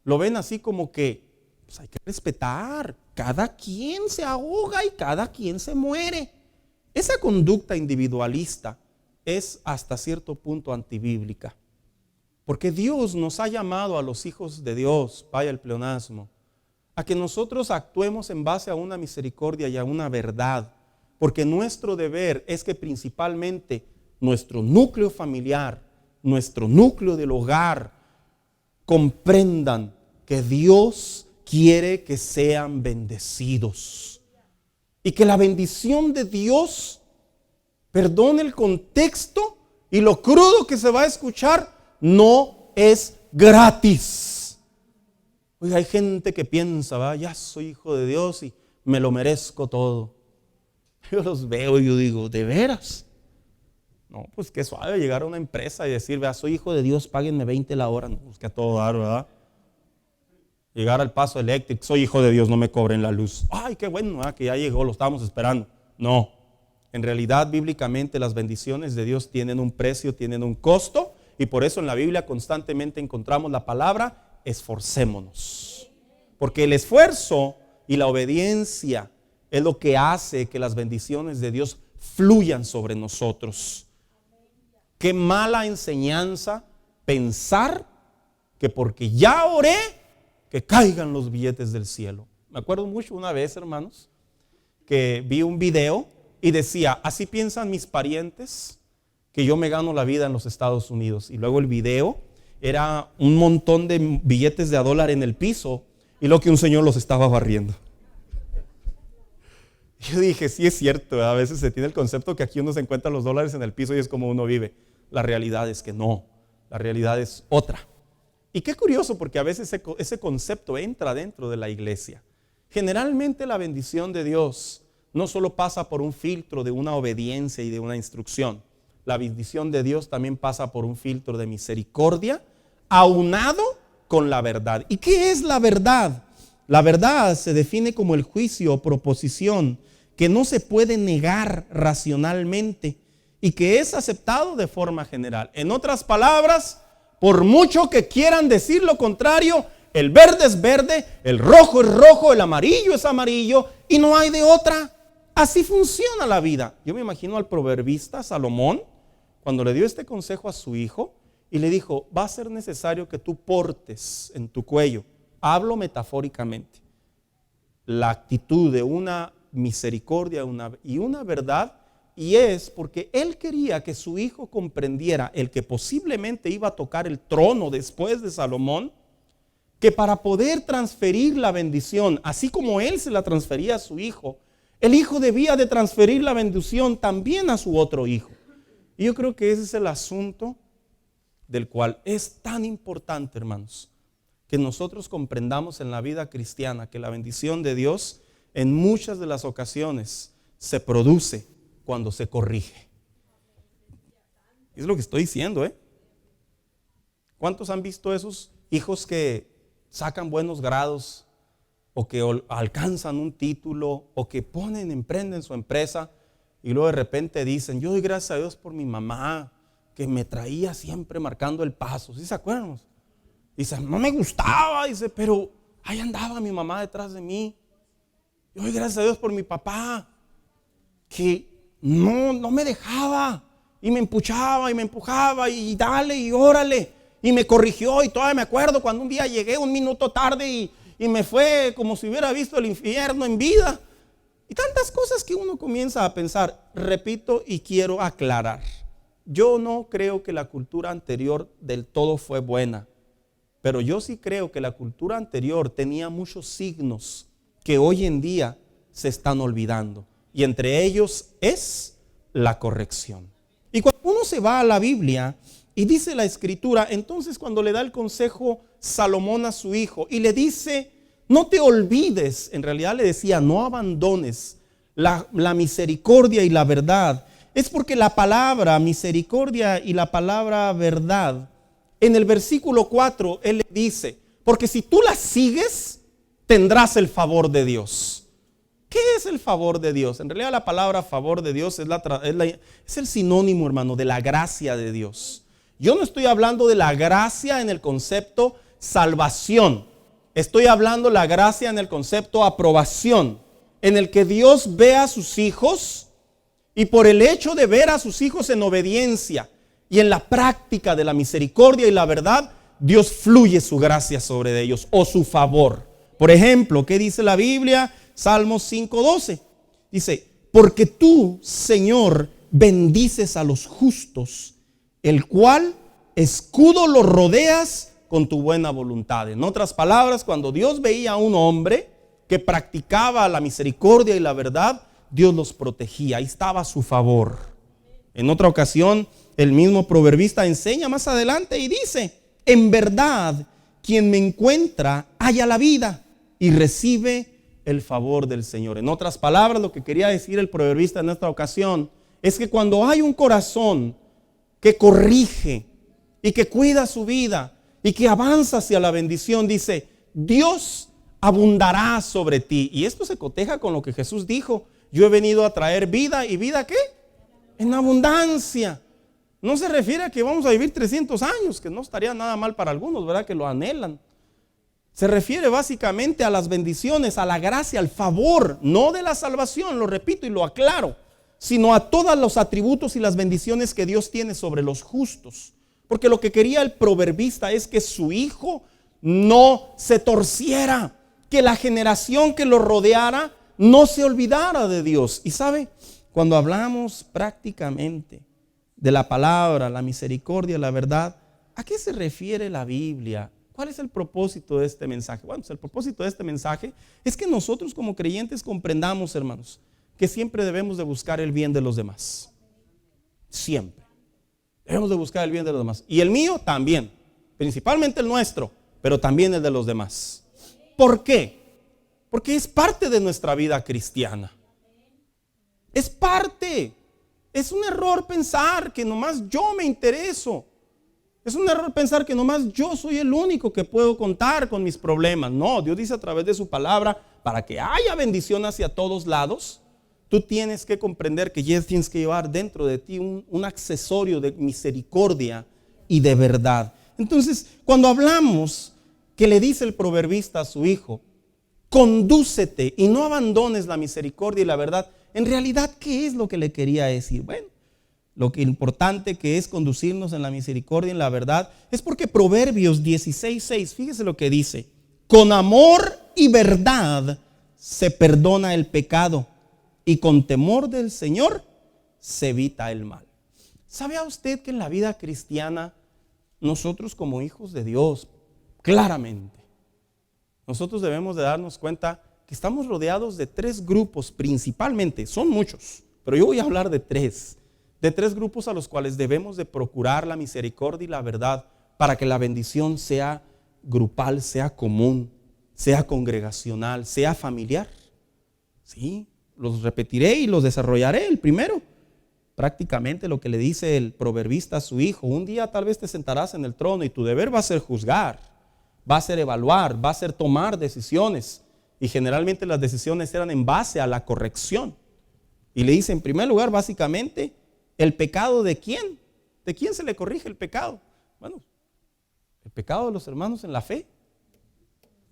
lo ven así como que pues hay que respetar, cada quien se ahoga y cada quien se muere. Esa conducta individualista es hasta cierto punto antibíblica, porque Dios nos ha llamado a los hijos de Dios, vaya el pleonasmo, a que nosotros actuemos en base a una misericordia y a una verdad, porque nuestro deber es que principalmente nuestro núcleo familiar, nuestro núcleo del hogar, comprendan que Dios quiere que sean bendecidos y que la bendición de Dios, perdone el contexto y lo crudo que se va a escuchar, no es gratis. Oiga, hay gente que piensa, ya soy hijo de Dios y me lo merezco todo. Yo los veo y yo digo, ¿de veras? No, pues qué suave llegar a una empresa y decir, soy hijo de Dios, páguenme 20 la hora. No, pues que a todo dar, ¿verdad? Llegar al Paso Electric, soy hijo de Dios, no me cobren la luz. Ay, qué bueno, que ya llegó, lo estábamos esperando. No, en realidad bíblicamente las bendiciones de Dios tienen un precio, tienen un costo, y por eso en la Biblia constantemente encontramos la palabra esforcémonos, porque el esfuerzo y la obediencia es lo que hace que las bendiciones de Dios fluyan sobre nosotros. Qué mala enseñanza pensar que porque ya oré, que caigan los billetes del cielo. Me acuerdo mucho una vez, hermanos, que vi un video y decía, así piensan mis parientes que yo me gano la vida en los Estados Unidos. Y luego el video era un montón de billetes de $1 en el piso y lo que un señor los estaba barriendo. Yo dije, sí es cierto, a veces se tiene el concepto que aquí uno se encuentra los dólares en el piso y es como uno vive. La realidad es que no. La realidad es otra. Y qué curioso, porque a veces ese concepto entra dentro de la iglesia. Generalmente la bendición de Dios no solo pasa por un filtro de una obediencia y de una instrucción. La bendición de Dios también pasa por un filtro de misericordia, aunado con la verdad. ¿Y qué es la verdad? La verdad se define como el juicio o proposición que no se puede negar racionalmente y que es aceptado de forma general. En otras palabras, por mucho que quieran decir lo contrario, el verde es verde, el rojo es rojo, el amarillo es amarillo y no hay de otra. Así funciona la vida. Yo me imagino al proverbista Salomón cuando le dio este consejo a su hijo y le dijo: va a ser necesario que tú portes en tu cuello, hablo metafóricamente, la actitud de una misericordia y una verdad. Y es porque él quería que su hijo comprendiera, el que posiblemente iba a tocar el trono después de Salomón, que para poder transferir la bendición, así como él se la transfería a su hijo, el hijo debía de transferir la bendición también a su otro hijo. Y yo creo que ese es el asunto del cual es tan importante, hermanos, que nosotros comprendamos en la vida cristiana que la bendición de Dios en muchas de las ocasiones se produce cuando se corrige. Es lo que estoy diciendo, ¿eh? ¿Cuántos han visto esos hijos que sacan buenos grados o que alcanzan un título o que emprenden su empresa y luego de repente dicen: yo doy gracias a Dios por mi mamá que me traía siempre marcando el paso? ¿Sí se acuerdan? Dice: no me gustaba, dice, pero ahí andaba mi mamá detrás de mí. Yo doy gracias a Dios por mi papá que no me dejaba y me empuchaba y me empujaba y dale y órale y me corrigió. Y todavía me acuerdo cuando un día llegué 1 minuto tarde y me fue como si hubiera visto el infierno en vida. Y tantas cosas que uno comienza a pensar. Repito y quiero aclarar, yo no creo que la cultura anterior del todo fue buena, pero yo sí creo que la cultura anterior tenía muchos signos que hoy en día se están olvidando. Y entre ellos es la corrección. Y cuando uno se va a la Biblia y dice la Escritura, entonces cuando le da el consejo Salomón a su hijo y le dice: no te olvides, en realidad le decía: no abandones la misericordia y la verdad. Es porque la palabra misericordia y la palabra verdad, en el versículo 4, él le dice: porque si tú las sigues, tendrás el favor de Dios. ¿Qué es el favor de Dios? En realidad la palabra favor de Dios es el sinónimo, hermano, de la gracia de Dios. Yo no estoy hablando de la gracia en el concepto salvación. Estoy hablando de la gracia en el concepto aprobación, en el que Dios ve a sus hijos y por el hecho de ver a sus hijos en obediencia y en la práctica de la misericordia y la verdad, Dios fluye su gracia sobre ellos o su favor. Por ejemplo, ¿qué dice la Biblia? Salmos 5:12. Dice: porque tú, Señor, bendices a los justos, el cual escudo los rodeas con tu buena voluntad. En otras palabras, cuando Dios veía a un hombre que practicaba la misericordia y la verdad, Dios los protegía. Ahí estaba su favor. En otra ocasión, el mismo proverbista enseña más adelante y dice: en verdad, quien me encuentra halla la vida y recibe el favor del Señor. En otras palabras, lo que quería decir el proverbista en esta ocasión es que cuando hay un corazón que corrige y que cuida su vida y que avanza hacia la bendición, dice: Dios abundará sobre ti. Y esto se coteja con lo que Jesús dijo: yo he venido a traer vida. ¿Y vida qué? En abundancia. No se refiere a que vamos a vivir 300 años, que no estaría nada mal para algunos, ¿verdad? Que lo anhelan. Se refiere básicamente a las bendiciones, a la gracia, al favor, no de la salvación, lo repito y lo aclaro, sino a todos los atributos y las bendiciones que Dios tiene sobre los justos. Porque lo que quería el proverbista es que su hijo no se torciera, que la generación que lo rodeara no se olvidara de Dios. Y sabe, cuando hablamos prácticamente de la palabra, la misericordia, la verdad, ¿a qué se refiere la Biblia? ¿Cuál es el propósito de este mensaje? Bueno, pues el propósito de este mensaje es que nosotros como creyentes comprendamos, hermanos, que siempre debemos de buscar el bien de los demás. Siempre. Debemos de buscar el bien de los demás. Y el mío también, principalmente el nuestro, pero también el de los demás. ¿Por qué? Porque es parte de nuestra vida cristiana. Es parte. Es un error pensar que nomás yo me intereso. Es un error pensar que nomás yo soy el único que puedo contar con mis problemas. No, Dios dice a través de su palabra, para que haya bendición hacia todos lados, tú tienes que comprender que ya tienes que llevar dentro de ti un accesorio de misericordia y de verdad. Entonces, cuando hablamos que le dice el proverbista a su hijo, condúcete y no abandones la misericordia y la verdad, en realidad, ¿qué es lo que le quería decir? Bueno, lo que importante que es conducirnos en la misericordia y en la verdad es porque Proverbios 16:6, fíjese lo que dice: con amor y verdad se perdona el pecado y con temor del Señor se evita el mal. ¿Sabía usted que en la vida cristiana nosotros como hijos de Dios, claramente, nosotros debemos de darnos cuenta que estamos rodeados de tres grupos principalmente? Son muchos, pero yo voy a hablar de tres grupos a los cuales debemos de procurar la misericordia y la verdad para que la bendición sea grupal, sea común, sea congregacional, sea familiar. Sí, los repetiré y los desarrollaré. El primero, prácticamente lo que le dice el proverbista a su hijo: un día tal vez te sentarás en el trono y tu deber va a ser juzgar, va a ser evaluar, va a ser tomar decisiones. Y generalmente las decisiones eran en base a la corrección. Y le dice en primer lugar, básicamente, ¿el pecado de quién? ¿De quién se le corrige el pecado? Bueno, el pecado de los hermanos en la fe.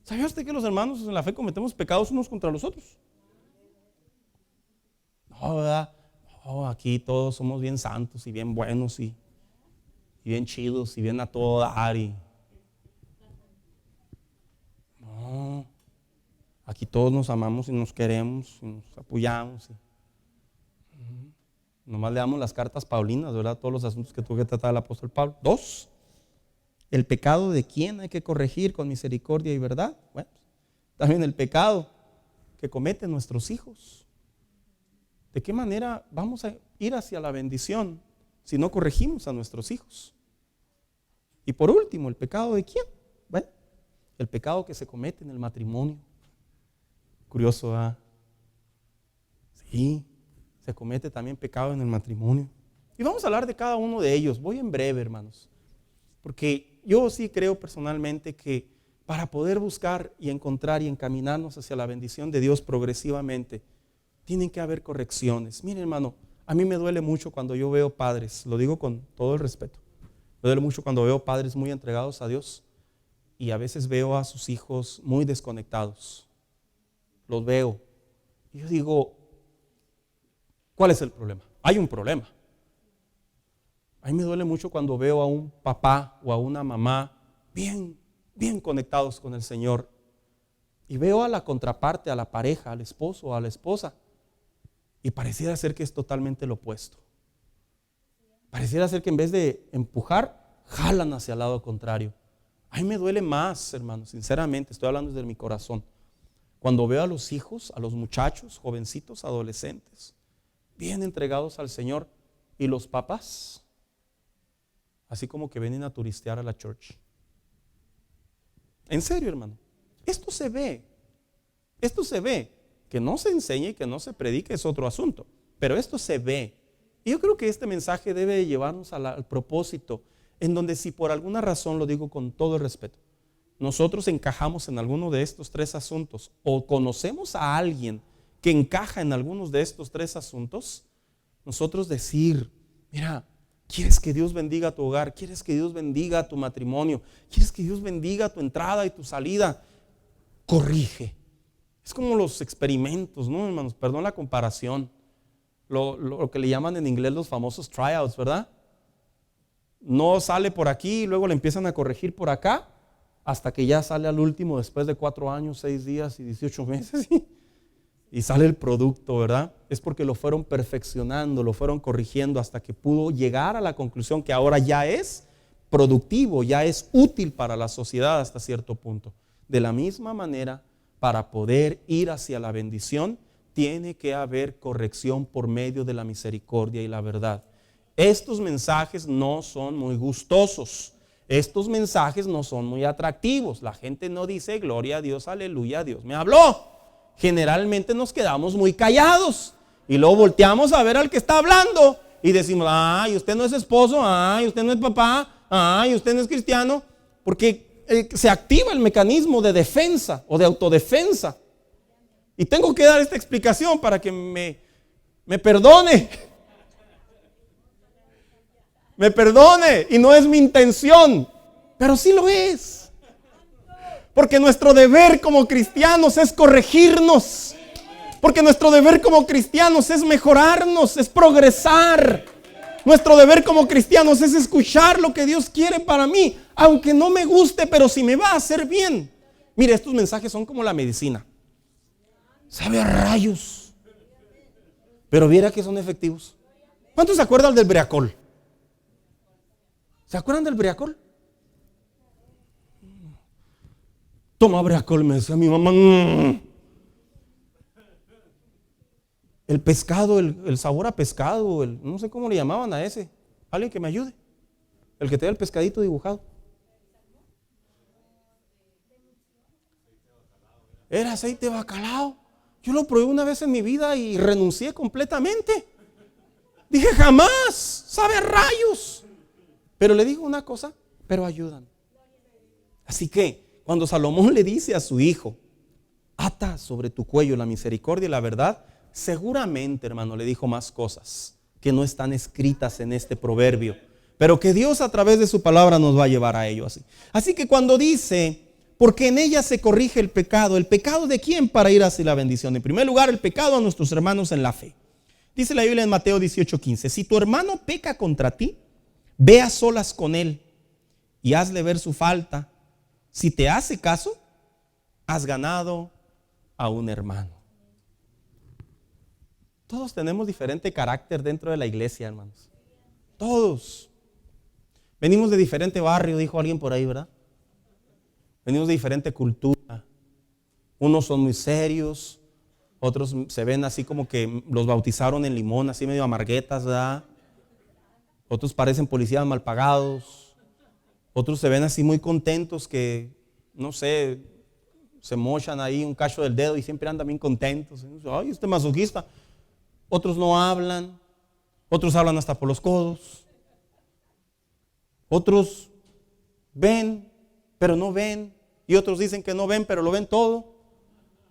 ¿Sabía usted que los hermanos en la fe cometemos pecados unos contra los otros? No, ¿verdad? No, aquí todos somos bien santos y bien buenos y bien chidos y bien a todo dar. No, aquí todos nos amamos y nos queremos y nos apoyamos. Nomás le damos las cartas paulinas, ¿verdad? Todos los asuntos que tuvo que tratar el apóstol Pablo. 2, ¿el pecado de quién hay que corregir con misericordia y verdad? Bueno, también el pecado que cometen nuestros hijos. ¿De qué manera vamos a ir hacia la bendición si no corregimos a nuestros hijos? Y por último, ¿el pecado de quién? Bueno, el pecado que se comete en el matrimonio. Curioso, ¿verdad? Sí. Se comete también pecado en el matrimonio. Y vamos a hablar de cada uno de ellos. Voy en breve, hermanos, porque yo sí creo personalmente que para poder buscar y encontrar y encaminarnos hacia la bendición de Dios progresivamente, tienen que haber correcciones. Mire, hermano, a mí me duele mucho cuando yo veo padres, lo digo con todo el respeto, me duele mucho cuando veo padres muy entregados a Dios y a veces veo a sus hijos muy desconectados. Los veo y yo digo, ¿cuál es el problema? Hay un problema. A mí me duele mucho cuando veo a un papá o a una mamá bien conectados con el Señor y veo a la contraparte, a la pareja, al esposo o a la esposa, y pareciera ser que es totalmente lo opuesto. Pareciera ser que en vez de empujar, jalan hacia el lado contrario. A mí me duele más, hermanos, sinceramente, estoy hablando desde mi corazón, cuando veo a los hijos, a los muchachos, jovencitos, adolescentes, bien entregados al Señor, y los papás así como que vienen a turistear a la church. En serio, hermano, esto se ve, que no se enseñe y que no se predique es otro asunto, pero esto se ve. Y yo creo que este mensaje debe llevarnos al propósito en donde, si por alguna razón, lo digo con todo el respeto, nosotros encajamos en alguno de estos tres asuntos o conocemos a alguien que encaja en algunos de estos tres asuntos, nosotros decir, mira, ¿quieres que Dios bendiga tu hogar? ¿Quieres que Dios bendiga tu matrimonio? ¿Quieres que Dios bendiga tu entrada y tu salida? Corrige. Es como los experimentos, ¿no, hermanos? Perdón la comparación. Lo que le llaman en inglés los famosos tryouts, ¿verdad? No sale por aquí y luego le empiezan a corregir por acá hasta que ya sale al último después de 4 años, 6 días y 18 meses y sale el producto, ¿verdad? Es porque lo fueron perfeccionando, lo fueron corrigiendo hasta que pudo llegar a la conclusión que ahora ya es productivo, ya es útil para la sociedad hasta cierto punto. De la misma manera, para poder ir hacia la bendición, tiene que haber corrección por medio de la misericordia y la verdad. estos mensajes no son muy gustosos. Estos mensajes no son muy atractivos. La gente no dice gloria a Dios, aleluya, Dios me habló. Generalmente nos quedamos muy callados y luego volteamos a ver al que está hablando y decimos, ay, usted no es esposo, ay, usted no es papá, ay, usted no es cristiano, porque se activa el mecanismo de defensa o de autodefensa. Y tengo que dar esta explicación para que me perdone. Me perdone, y no es mi intención, pero sí lo es. Porque nuestro deber como cristianos es corregirnos. Porque nuestro deber como cristianos es mejorarnos, es progresar. Nuestro deber como cristianos es escuchar lo que Dios quiere para mí, aunque no me guste, pero si me va a hacer bien. Mire, estos mensajes son como la medicina. Sabe a rayos, pero viera que son efectivos. ¿Cuántos se acuerdan del Breacol? ¿Se acuerdan del Breacol? Toma Breacol, me decía mi mamá. El pescado, el sabor a pescado, no sé cómo le llamaban a ese. Alguien que me ayude. El que te da el pescadito dibujado. Era aceite de bacalao. Yo lo probé una vez en mi vida y renuncié completamente. Dije, jamás, sabe a rayos. Pero le digo una cosa, pero ayudan. Así que cuando Salomón le dice a su hijo, ata sobre tu cuello la misericordia y la verdad, seguramente, hermano, le dijo más cosas que no están escritas en este proverbio, pero que Dios a través de su palabra nos va a llevar a ello así. Así que cuando dice, porque en ella se corrige ¿el pecado de quién para ir hacia la bendición? En primer lugar, el pecado a nuestros hermanos en la fe. Dice la Biblia en Mateo 18:15, si tu hermano peca contra ti, ve a solas con él y hazle ver su falta. Si te hace caso, has ganado a un hermano. Todos tenemos diferente carácter dentro de la iglesia, hermanos. Todos. Venimos de diferente barrio, dijo alguien por ahí, ¿verdad? Venimos de diferente cultura. Unos son muy serios, otros se ven así como que los bautizaron en Limón, así medio amarguetas, ¿verdad? Otros parecen policías mal pagados. Otros se ven así muy contentos que, no sé, se mochan ahí un cacho del dedo y siempre andan bien contentos. Ay, este masoquista. Otros no hablan. Otros hablan hasta por los codos. Otros ven, pero no ven. Y otros dicen que no ven, pero lo ven todo.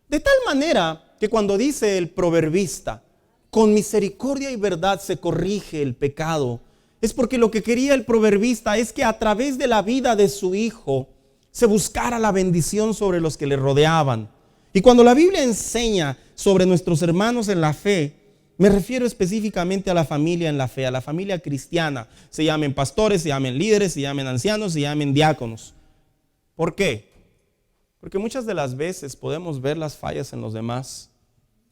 De tal manera que cuando dice el proverbista, con misericordia y verdad se corrige el pecado, es porque lo que quería el proverbista es que a través de la vida de su hijo se buscara la bendición sobre los que le rodeaban. Y cuando la Biblia enseña sobre nuestros hermanos en la fe, me refiero específicamente a la familia en la fe, a la familia cristiana. Se llamen pastores, se llamen líderes, se llamen ancianos, se llamen diáconos. ¿Por qué? Porque muchas de las veces podemos ver las fallas en los demás.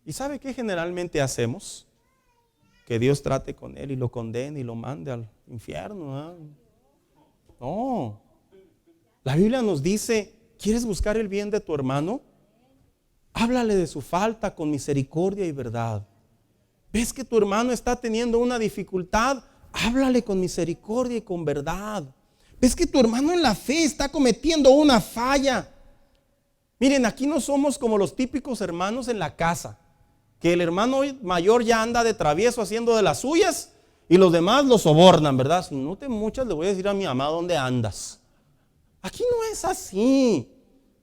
¿Y sabe qué generalmente hacemos? Que Dios trate con él y lo condene y lo mande al infierno, ¿eh? No. La Biblia nos dice, ¿quieres buscar el bien de tu hermano? Háblale de su falta con misericordia y verdad. ¿Ves que tu hermano está teniendo una dificultad? Háblale con misericordia y con verdad. ¿Ves que tu hermano en la fe está cometiendo una falla? Miren, aquí no somos como los típicos hermanos en la casa, que el hermano mayor ya anda de travieso haciendo de las suyas y los demás lo sobornan, ¿verdad? Si no te muchas, le voy a decir a mi mamá dónde andas. Aquí no es así.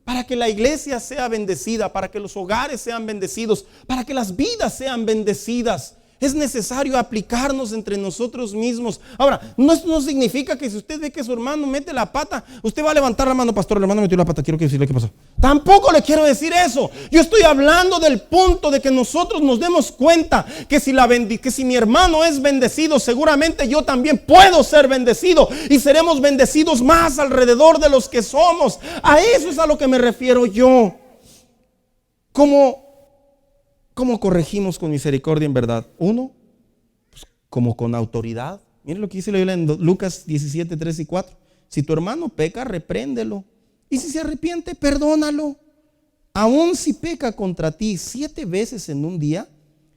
Para que la iglesia sea bendecida, para que los hogares sean bendecidos, para que las vidas sean bendecidas, es necesario aplicarnos entre nosotros mismos. Ahora, no significa que si usted ve que su hermano mete la pata, usted va a levantar la mano, pastor, el hermano metió la pata, quiero decirle qué pasó. Tampoco le quiero decir eso. Yo estoy hablando del punto de que nosotros nos demos cuenta que si mi hermano es bendecido, seguramente yo también puedo ser bendecido y seremos bendecidos más alrededor de los que somos. A eso es a lo que me refiero yo. ¿Cómo corregimos con misericordia en verdad? Uno, pues, como con autoridad. Miren lo que dice la Biblia en Lucas 17, 3 y 4. Si tu hermano peca, repréndelo. Y si se arrepiente, perdónalo. Aun si peca contra ti 7 veces en un día,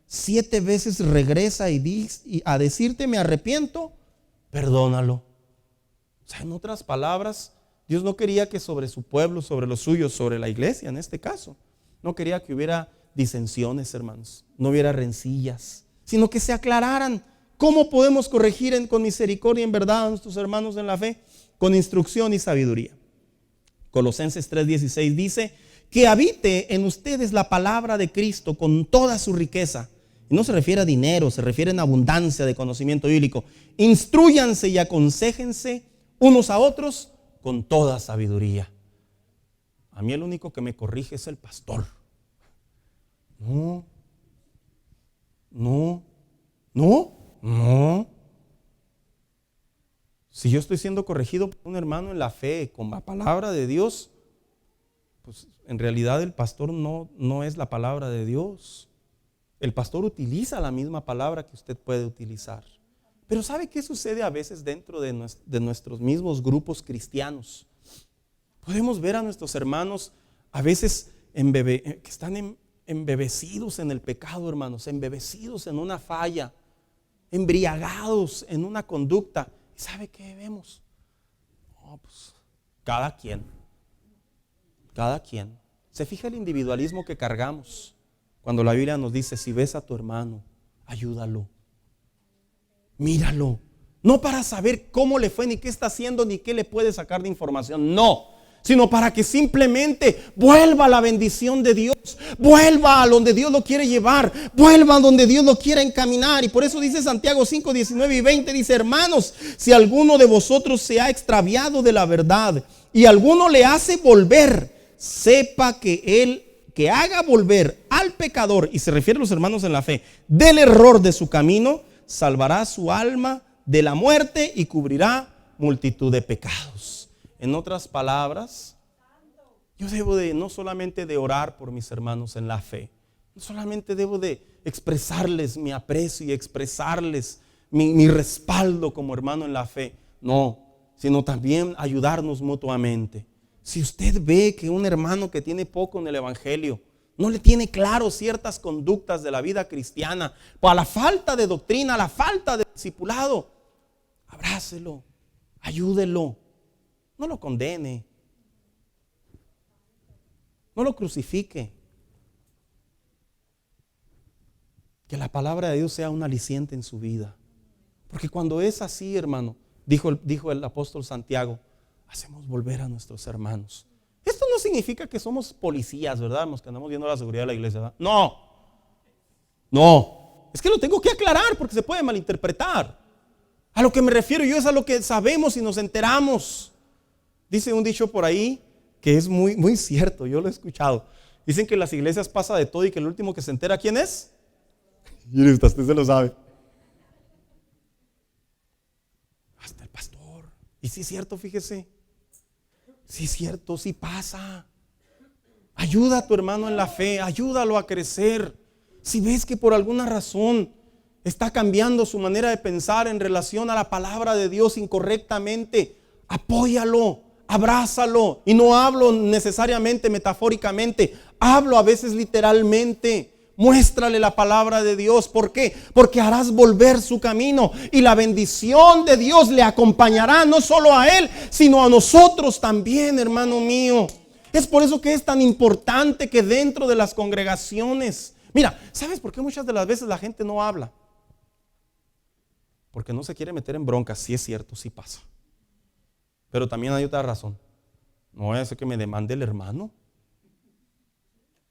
7 veces regresa y a decirte me arrepiento, perdónalo. O sea, en otras palabras, Dios no quería que sobre su pueblo, sobre los suyos, sobre la iglesia en este caso, no quería que hubiera disensiones, hermanos, no hubiera rencillas, sino que se aclararan. ¿Cómo podemos corregir con misericordia y en verdad a nuestros hermanos en la fe? Con instrucción y sabiduría. Colosenses 3:16 dice que habite en ustedes la palabra de Cristo con toda su riqueza. Y no se refiere a dinero, se refiere en abundancia de conocimiento bíblico. Instrúyanse y aconséjense unos a otros con toda sabiduría. A mí el único que me corrige es el pastor. No. Si yo estoy siendo corregido por un hermano en la fe, con la palabra de Dios, pues en realidad el pastor no es la palabra de Dios. El pastor utiliza la misma palabra que usted puede utilizar. Pero ¿sabe qué sucede a veces dentro de nuestros mismos grupos cristianos? Podemos ver a nuestros hermanos a veces que están embebecidos en el pecado, hermanos, embebecidos en una falla, embriagados en una conducta. ¿Y sabe qué vemos? Pues cada quien. Se fija el individualismo que cargamos cuando la Biblia nos dice: si ves a tu hermano, ayúdalo, míralo, no para saber cómo le fue, ni qué está haciendo, ni qué le puede sacar de información, no, sino para que simplemente vuelva a la bendición de Dios, vuelva a donde Dios lo quiere llevar, vuelva a donde Dios lo quiere encaminar. Y por eso dice Santiago 5, 19 y 20, dice: hermanos, si alguno de vosotros se ha extraviado de la verdad y alguno le hace volver, sepa que él que haga volver al pecador, y se refiere a los hermanos en la fe, del error de su camino, salvará su alma de la muerte y cubrirá multitud de pecados. En otras palabras, yo debo no solamente de orar por mis hermanos en la fe, no solamente debo de expresarles mi aprecio y expresarles mi respaldo como hermano en la fe, no, sino también ayudarnos mutuamente. Si usted ve que un hermano que tiene poco en el evangelio no le tiene claro ciertas conductas de la vida cristiana, por la falta de doctrina, la falta de discipulado, abrácelo, ayúdelo, no lo condene, no lo crucifique. Que la palabra de Dios sea un aliciente en su vida. Porque cuando es así, hermano, dijo el apóstol Santiago, hacemos volver a nuestros hermanos. Esto no significa que somos policías, ¿verdad? Los que andamos viendo la seguridad de la iglesia, ¿verdad? No. Es que lo tengo que aclarar porque se puede malinterpretar. A lo que me refiero yo es a lo que sabemos y nos enteramos. Dice un dicho por ahí que es muy, muy cierto, yo lo he escuchado. Dicen que en las iglesias pasa de todo y que el último que se entera, ¿quién es? Y usted se lo sabe. Hasta el pastor. Y sí es cierto, fíjese. Sí es cierto, sí pasa. Ayuda a tu hermano en la fe, ayúdalo a crecer. Si ves que por alguna razón está cambiando su manera de pensar en relación a la palabra de Dios incorrectamente, apóyalo, abrázalo. Y no hablo necesariamente metafóricamente, hablo a veces literalmente. Muéstrale la palabra de Dios. ¿Por qué? Porque harás volver su camino y la bendición de Dios le acompañará no solo a él, sino a nosotros también, hermano mío. Es por eso que es tan importante que dentro de las congregaciones, mira, ¿sabes por qué muchas de las veces la gente no habla? Porque no se quiere meter en broncas. Sí es cierto, sí pasa. Pero también hay otra razón. No vaya a ser que me demande el hermano.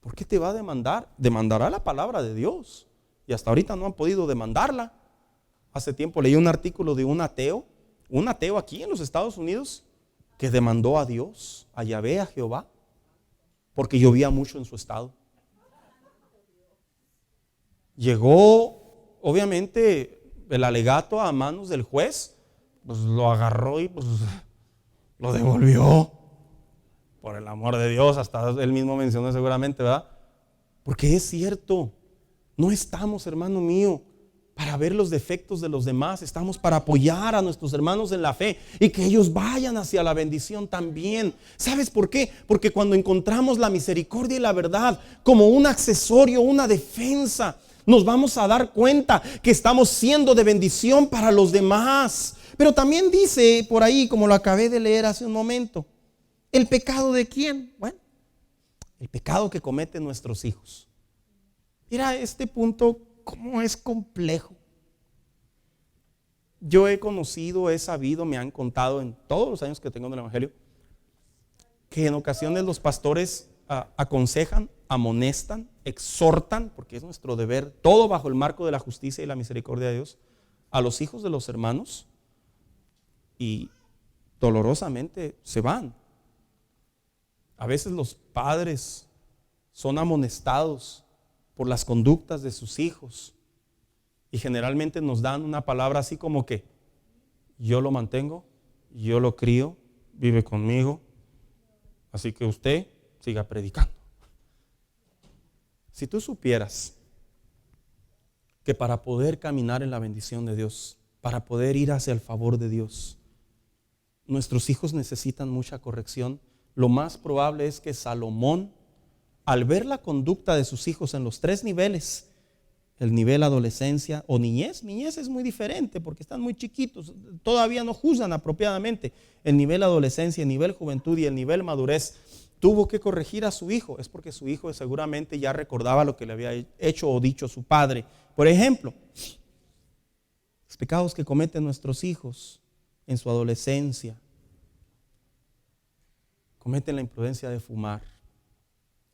¿Por qué te va a demandar? Demandará la palabra de Dios. Y hasta ahorita no han podido demandarla. Hace tiempo leí un artículo de un ateo aquí en los Estados Unidos, que demandó a Dios, a Yahvé, a Jehová, porque llovía mucho en su estado. Llegó, obviamente, el alegato a manos del juez, pues lo agarró y pues lo devolvió. Por el amor de Dios, hasta él mismo mencionó seguramente, ¿verdad? Porque es cierto, no estamos, hermano mío, para ver los defectos de los demás, estamos para apoyar a nuestros hermanos en la fe y que ellos vayan hacia la bendición también. ¿Sabes por qué? Porque cuando encontramos la misericordia y la verdad como un accesorio, una defensa, Nos vamos a dar cuenta que estamos siendo de bendición para los demás. Pero también dice por ahí, como lo acabé de leer hace un momento, ¿el pecado de quién? Bueno, el pecado que cometen nuestros hijos. Mira este punto, cómo es complejo. Yo he conocido, he sabido, me han contado en todos los años que tengo en el Evangelio, que en ocasiones los pastores aconsejan, amonestan, exhortan, porque es nuestro deber, todo bajo el marco de la justicia y la misericordia de Dios, a los hijos de los hermanos, y dolorosamente se van. A veces los padres son amonestados por las conductas de sus hijos y generalmente nos dan una palabra así como que yo lo mantengo, yo lo crío, vive conmigo, así que usted siga predicando. Si tú supieras que para poder caminar en la bendición de Dios, para poder ir hacia el favor de Dios, nuestros hijos necesitan mucha corrección, lo más probable es que Salomón, al ver la conducta de sus hijos en los 3 niveles, el nivel adolescencia o niñez es muy diferente porque están muy chiquitos, todavía no juzgan apropiadamente. El nivel adolescencia, el nivel juventud y el nivel madurez, tuvo que corregir a su hijo. Es porque su hijo seguramente ya recordaba lo que le había hecho o dicho su padre. Por ejemplo, los pecados que cometen nuestros hijos en su adolescencia. Cometen la imprudencia de fumar.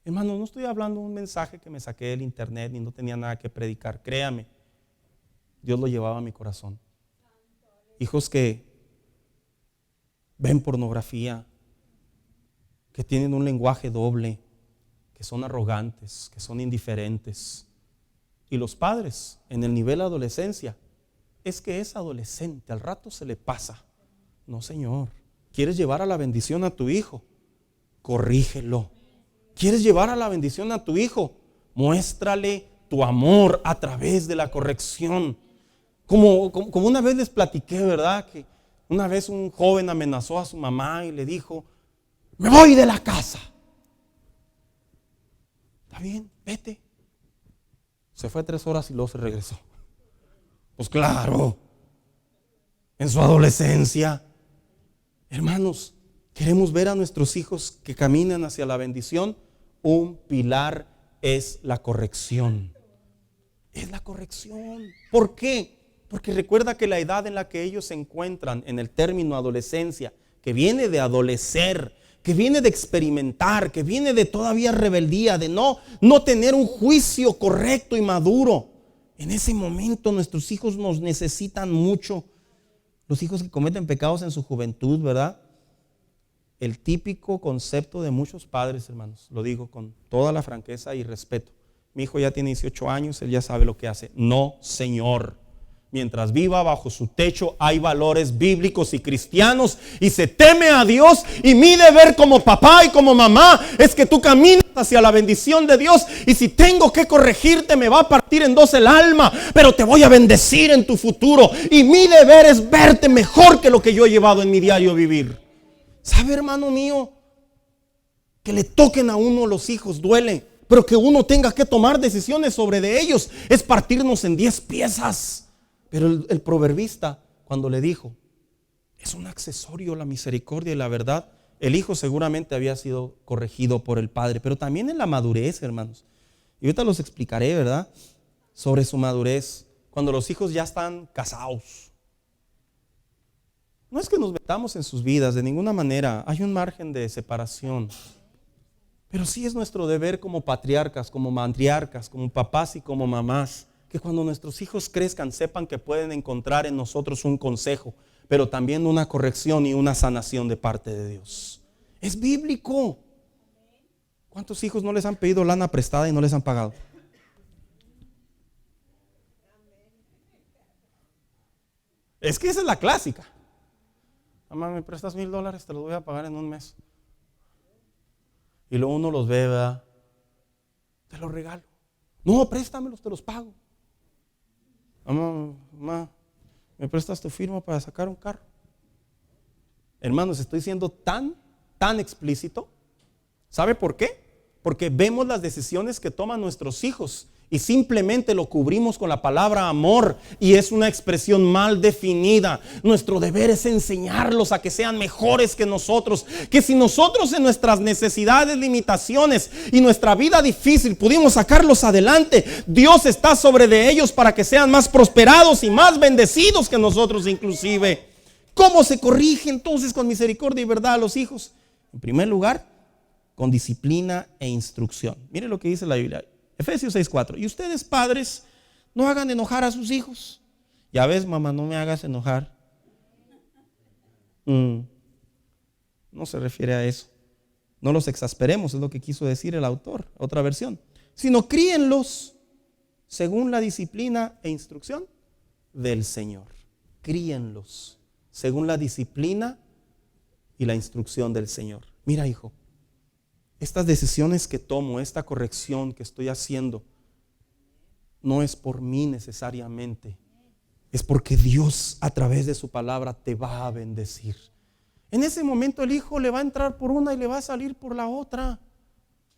Hermano, no estoy hablando de un mensaje que me saqué del internet y no tenía nada que predicar. Créame, Dios lo llevaba a mi corazón. Hijos que ven pornografía, que tienen un lenguaje doble, que son arrogantes, que son indiferentes. Y los padres, en el nivel adolescencia, es que es adolescente, al rato se le pasa. No, Señor. ¿Quieres llevar a la bendición a tu hijo? Corrígelo. ¿Quieres llevar a la bendición a tu hijo? Muéstrale tu amor a través de la corrección. Como una vez les platiqué, ¿verdad? Que una vez un joven amenazó a su mamá y le dijo: me voy de la casa. Está bien, vete. Se fue 3 horas y luego se regresó. Pues claro, en su adolescencia. Hermanos, queremos ver a nuestros hijos que caminan hacia la bendición. Un pilar es la corrección. Es la corrección. ¿Por qué? Porque recuerda que la edad en la que ellos se encuentran, en el término adolescencia, que viene de adolecer, que viene de experimentar, que viene de todavía rebeldía, de no tener un juicio correcto y maduro. En ese momento nuestros hijos nos necesitan mucho. Los hijos que cometen pecados en su juventud, ¿verdad? El típico concepto de muchos padres, hermanos, lo digo con toda la franqueza y respeto. Mi hijo ya tiene 18 años, él ya sabe lo que hace. No, Señor. Mientras viva bajo su techo hay valores bíblicos y cristianos y se teme a Dios, y mi deber como papá y como mamá es que tú camines hacia la bendición de Dios, y si tengo que corregirte me va a partir en 2 el alma, pero te voy a bendecir en tu futuro, y mi deber es verte mejor que lo que yo he llevado en mi diario vivir. ¿Sabe, hermano mío? Que le toquen a uno los hijos duele, pero que uno tenga que tomar decisiones sobre de ellos es partirnos en 10 piezas. Pero el proverbista, cuando le dijo, es un accesorio la misericordia y la verdad, el hijo seguramente había sido corregido por el padre, pero también en la madurez, hermanos. Y ahorita los explicaré, ¿verdad? Sobre su madurez, cuando los hijos ya están casados. No es que nos metamos en sus vidas, de ninguna manera. Hay un margen de separación. Pero sí es nuestro deber como patriarcas, como matriarcas, como papás y como mamás, que cuando nuestros hijos crezcan sepan que pueden encontrar en nosotros un consejo, pero también una corrección y una sanación de parte de Dios. Es bíblico. ¿Cuántos hijos no les han pedido lana prestada y no les han pagado? Es que esa es la clásica. Mamá, ¿me prestas $1,000? Te los voy a pagar en un mes. Y luego uno los ve, ¿verdad? Te los regalo. No, préstamelos, te los pago. Mamá, ¿me prestas tu firma para sacar un carro? Hermanos, estoy siendo tan explícito. ¿Sabe por qué? Porque vemos las decisiones que toman nuestros hijos y simplemente lo cubrimos con la palabra amor, y es una expresión mal definida. Nuestro deber es enseñarlos a que sean mejores que nosotros, que si nosotros en nuestras necesidades, limitaciones y nuestra vida difícil pudimos sacarlos adelante, Dios está sobre de ellos para que sean más prosperados y más bendecidos que nosotros inclusive. ¿Cómo se corrige entonces con misericordia y verdad a los hijos? En primer lugar, con disciplina e instrucción. Mire lo que dice la Biblia, Efesios 6:4. Y ustedes, padres, no hagan enojar a sus hijos. Ya ves, mamá, no me hagas enojar. No se refiere a eso. No los exasperemos, es lo que quiso decir el autor, otra versión. Sino críenlos según la disciplina e instrucción del Señor. Críenlos según la disciplina y la instrucción del Señor. Mira, hijo, estas decisiones que tomo, esta corrección que estoy haciendo, no es por mí necesariamente, es porque Dios a través de su palabra te va a bendecir. En ese momento el hijo le va a entrar por una y le va a salir por la otra.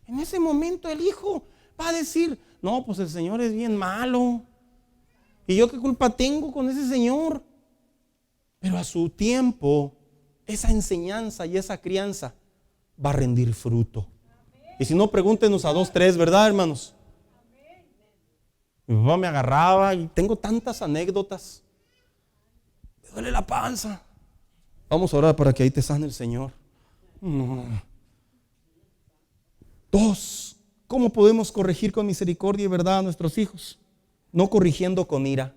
En ese momento el hijo va a decir, no, pues el Señor es bien malo, ¿y yo qué culpa tengo con ese Señor? Pero a su tiempo, esa enseñanza y esa crianza va a rendir fruto. Y si no, pregúntenos a 2, 3, ¿verdad, hermanos? Mi papá me agarraba y tengo tantas anécdotas. Me duele la panza. Vamos a orar para que ahí te sane el Señor. 2, ¿cómo podemos corregir con misericordia y verdad a nuestros hijos? No corrigiendo con ira.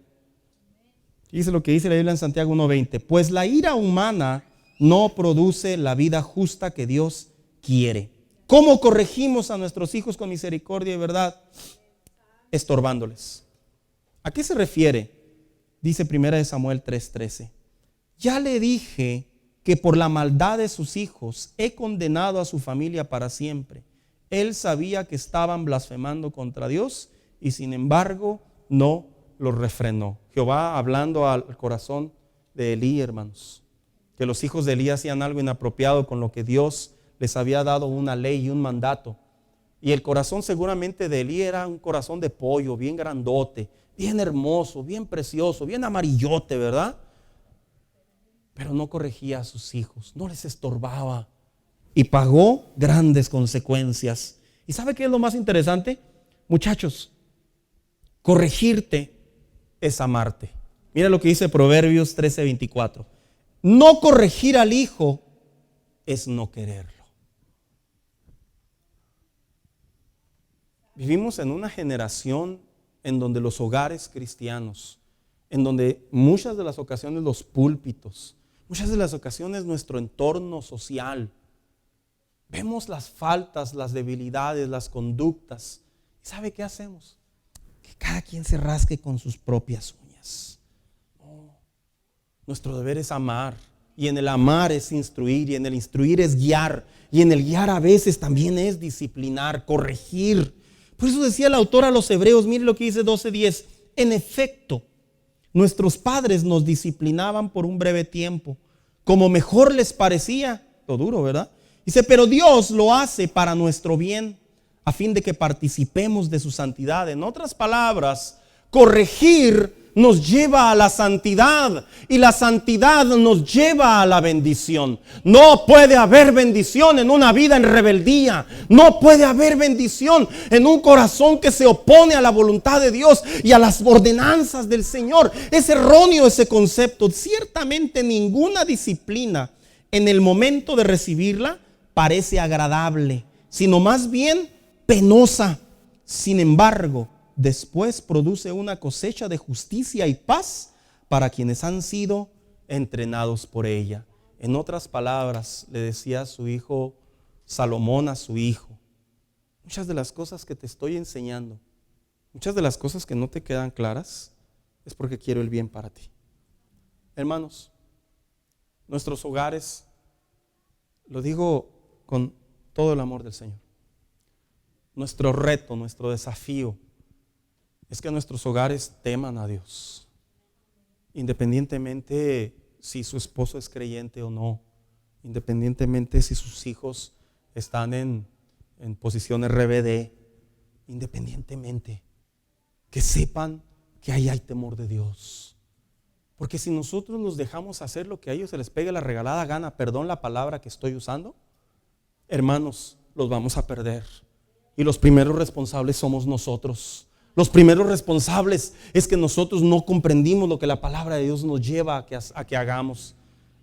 Dice lo que dice la Biblia en Santiago 1:20. Pues la ira humana no produce la vida justa que Dios quiere. ¿Cómo corregimos a nuestros hijos con misericordia y verdad? Estorbándoles. ¿A qué se refiere? Dice 1 Samuel 3:13. Ya le dije que por la maldad de sus hijos he condenado a su familia para siempre. Él sabía que estaban blasfemando contra Dios y sin embargo no los refrenó. Jehová hablando al corazón de Elí, hermanos, que los hijos de Elí hacían algo inapropiado con lo que Dios les había dado una ley y un mandato. Y el corazón seguramente de Elí era un corazón de pollo, bien grandote, bien hermoso, bien precioso, bien amarillote, ¿verdad? Pero no corregía a sus hijos, no les estorbaba y pagó grandes consecuencias. ¿Y sabe qué es lo más interesante? Muchachos, corregirte es amarte. Mira lo que dice Proverbios 13:24. No corregir al hijo es no quererlo. Vivimos en una generación en donde los hogares cristianos, en donde muchas de las ocasiones los púlpitos, muchas de las ocasiones nuestro entorno social, vemos las faltas, las debilidades, las conductas. ¿Y sabe qué hacemos? Que cada quien se rasque con sus propias uñas. No. Nuestro deber es amar, y en el amar es instruir, y en el instruir es guiar, y en el guiar a veces también es disciplinar, corregir. Por eso decía el autor a los Hebreos, mire lo que dice 12:10. En efecto, nuestros padres nos disciplinaban por un breve tiempo, como mejor les parecía. Lo duro, ¿verdad? Dice, pero Dios lo hace para nuestro bien, a fin de que participemos de su santidad. En otras palabras, corregir nos lleva a la santidad, y la santidad nos lleva a la bendición. No puede haber bendición en una vida en rebeldía. No puede haber bendición en un corazón que se opone a la voluntad de Dios y a las ordenanzas del Señor. Es erróneo ese concepto. Ciertamente ninguna disciplina en el momento de recibirla parece agradable, sino más bien penosa. Sin embargo, después produce una cosecha de justicia y paz para quienes han sido entrenados por ella. En otras palabras, le decía a su hijo Salomón a su hijo, muchas de las cosas que te estoy enseñando, muchas de las cosas que no te quedan claras, es porque quiero el bien para ti. Hermanos, nuestros hogares, lo digo con todo el amor del Señor, nuestro reto, nuestro desafío es que nuestros hogares teman a Dios, independientemente si su esposo es creyente o no, independientemente si sus hijos están en posiciones RBD, independientemente, que sepan que ahí hay temor de Dios. Porque si nosotros los dejamos hacer lo que a ellos se les pegue la regalada gana, perdón la palabra que estoy usando, hermanos, los vamos a perder. Y los primeros responsables somos nosotros. Los primeros responsables es que nosotros no comprendimos lo que la palabra de Dios nos lleva a que hagamos.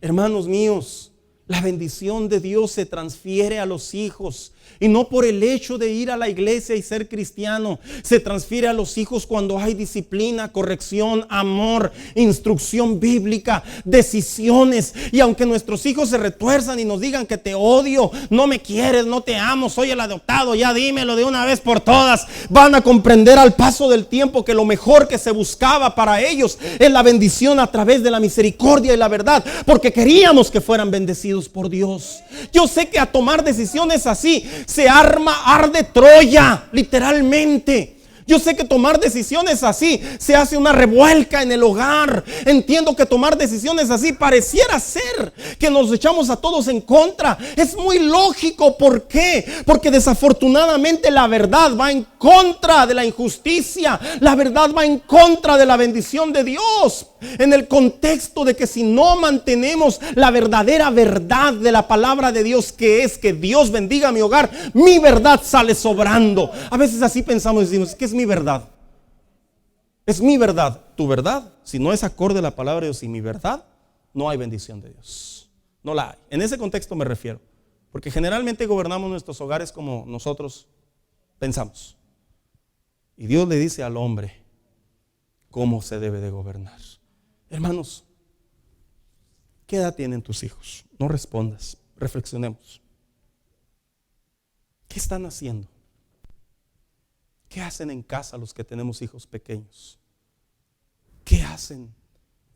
Hermanos míos, la bendición de Dios se transfiere a los hijos. Y no por el hecho de ir a la iglesia y ser cristiano. Se transfiere a los hijos cuando hay disciplina, corrección, amor, instrucción bíblica, decisiones. Y aunque nuestros hijos se retuerzan y nos digan que te odio, no me quieres, no te amo, soy el adoptado, ya dímelo de una vez por todas, van a comprender al paso del tiempo que lo mejor que se buscaba para ellos es la bendición a través de la misericordia y la verdad, porque queríamos que fueran bendecidos por Dios. Yo sé que a tomar decisiones así se arde Troya, literalmente. Yo sé que tomar decisiones así se hace una revuelca en el hogar. Entiendo que tomar decisiones así pareciera ser que nos echamos a todos en contra. Es muy lógico. ¿Por qué? Porque desafortunadamente la verdad va en contra de la injusticia. La verdad va en contra de la bendición de Dios. En el contexto de que si no mantenemos la verdadera verdad de la palabra de Dios, que es que Dios bendiga mi hogar, mi verdad sale sobrando. A veces así pensamos y decimos, ¿qué es mi verdad? Es mi verdad. Tu verdad, si no es acorde a la palabra de Dios y mi verdad, no hay bendición de Dios. No la hay. En ese contexto me refiero. Porque generalmente gobernamos nuestros hogares como nosotros pensamos. Y Dios le dice al hombre cómo se debe de gobernar. Hermanos, ¿qué edad tienen tus hijos? No respondas, reflexionemos. ¿Qué están haciendo? ¿Qué hacen en casa los que tenemos hijos pequeños? ¿Qué hacen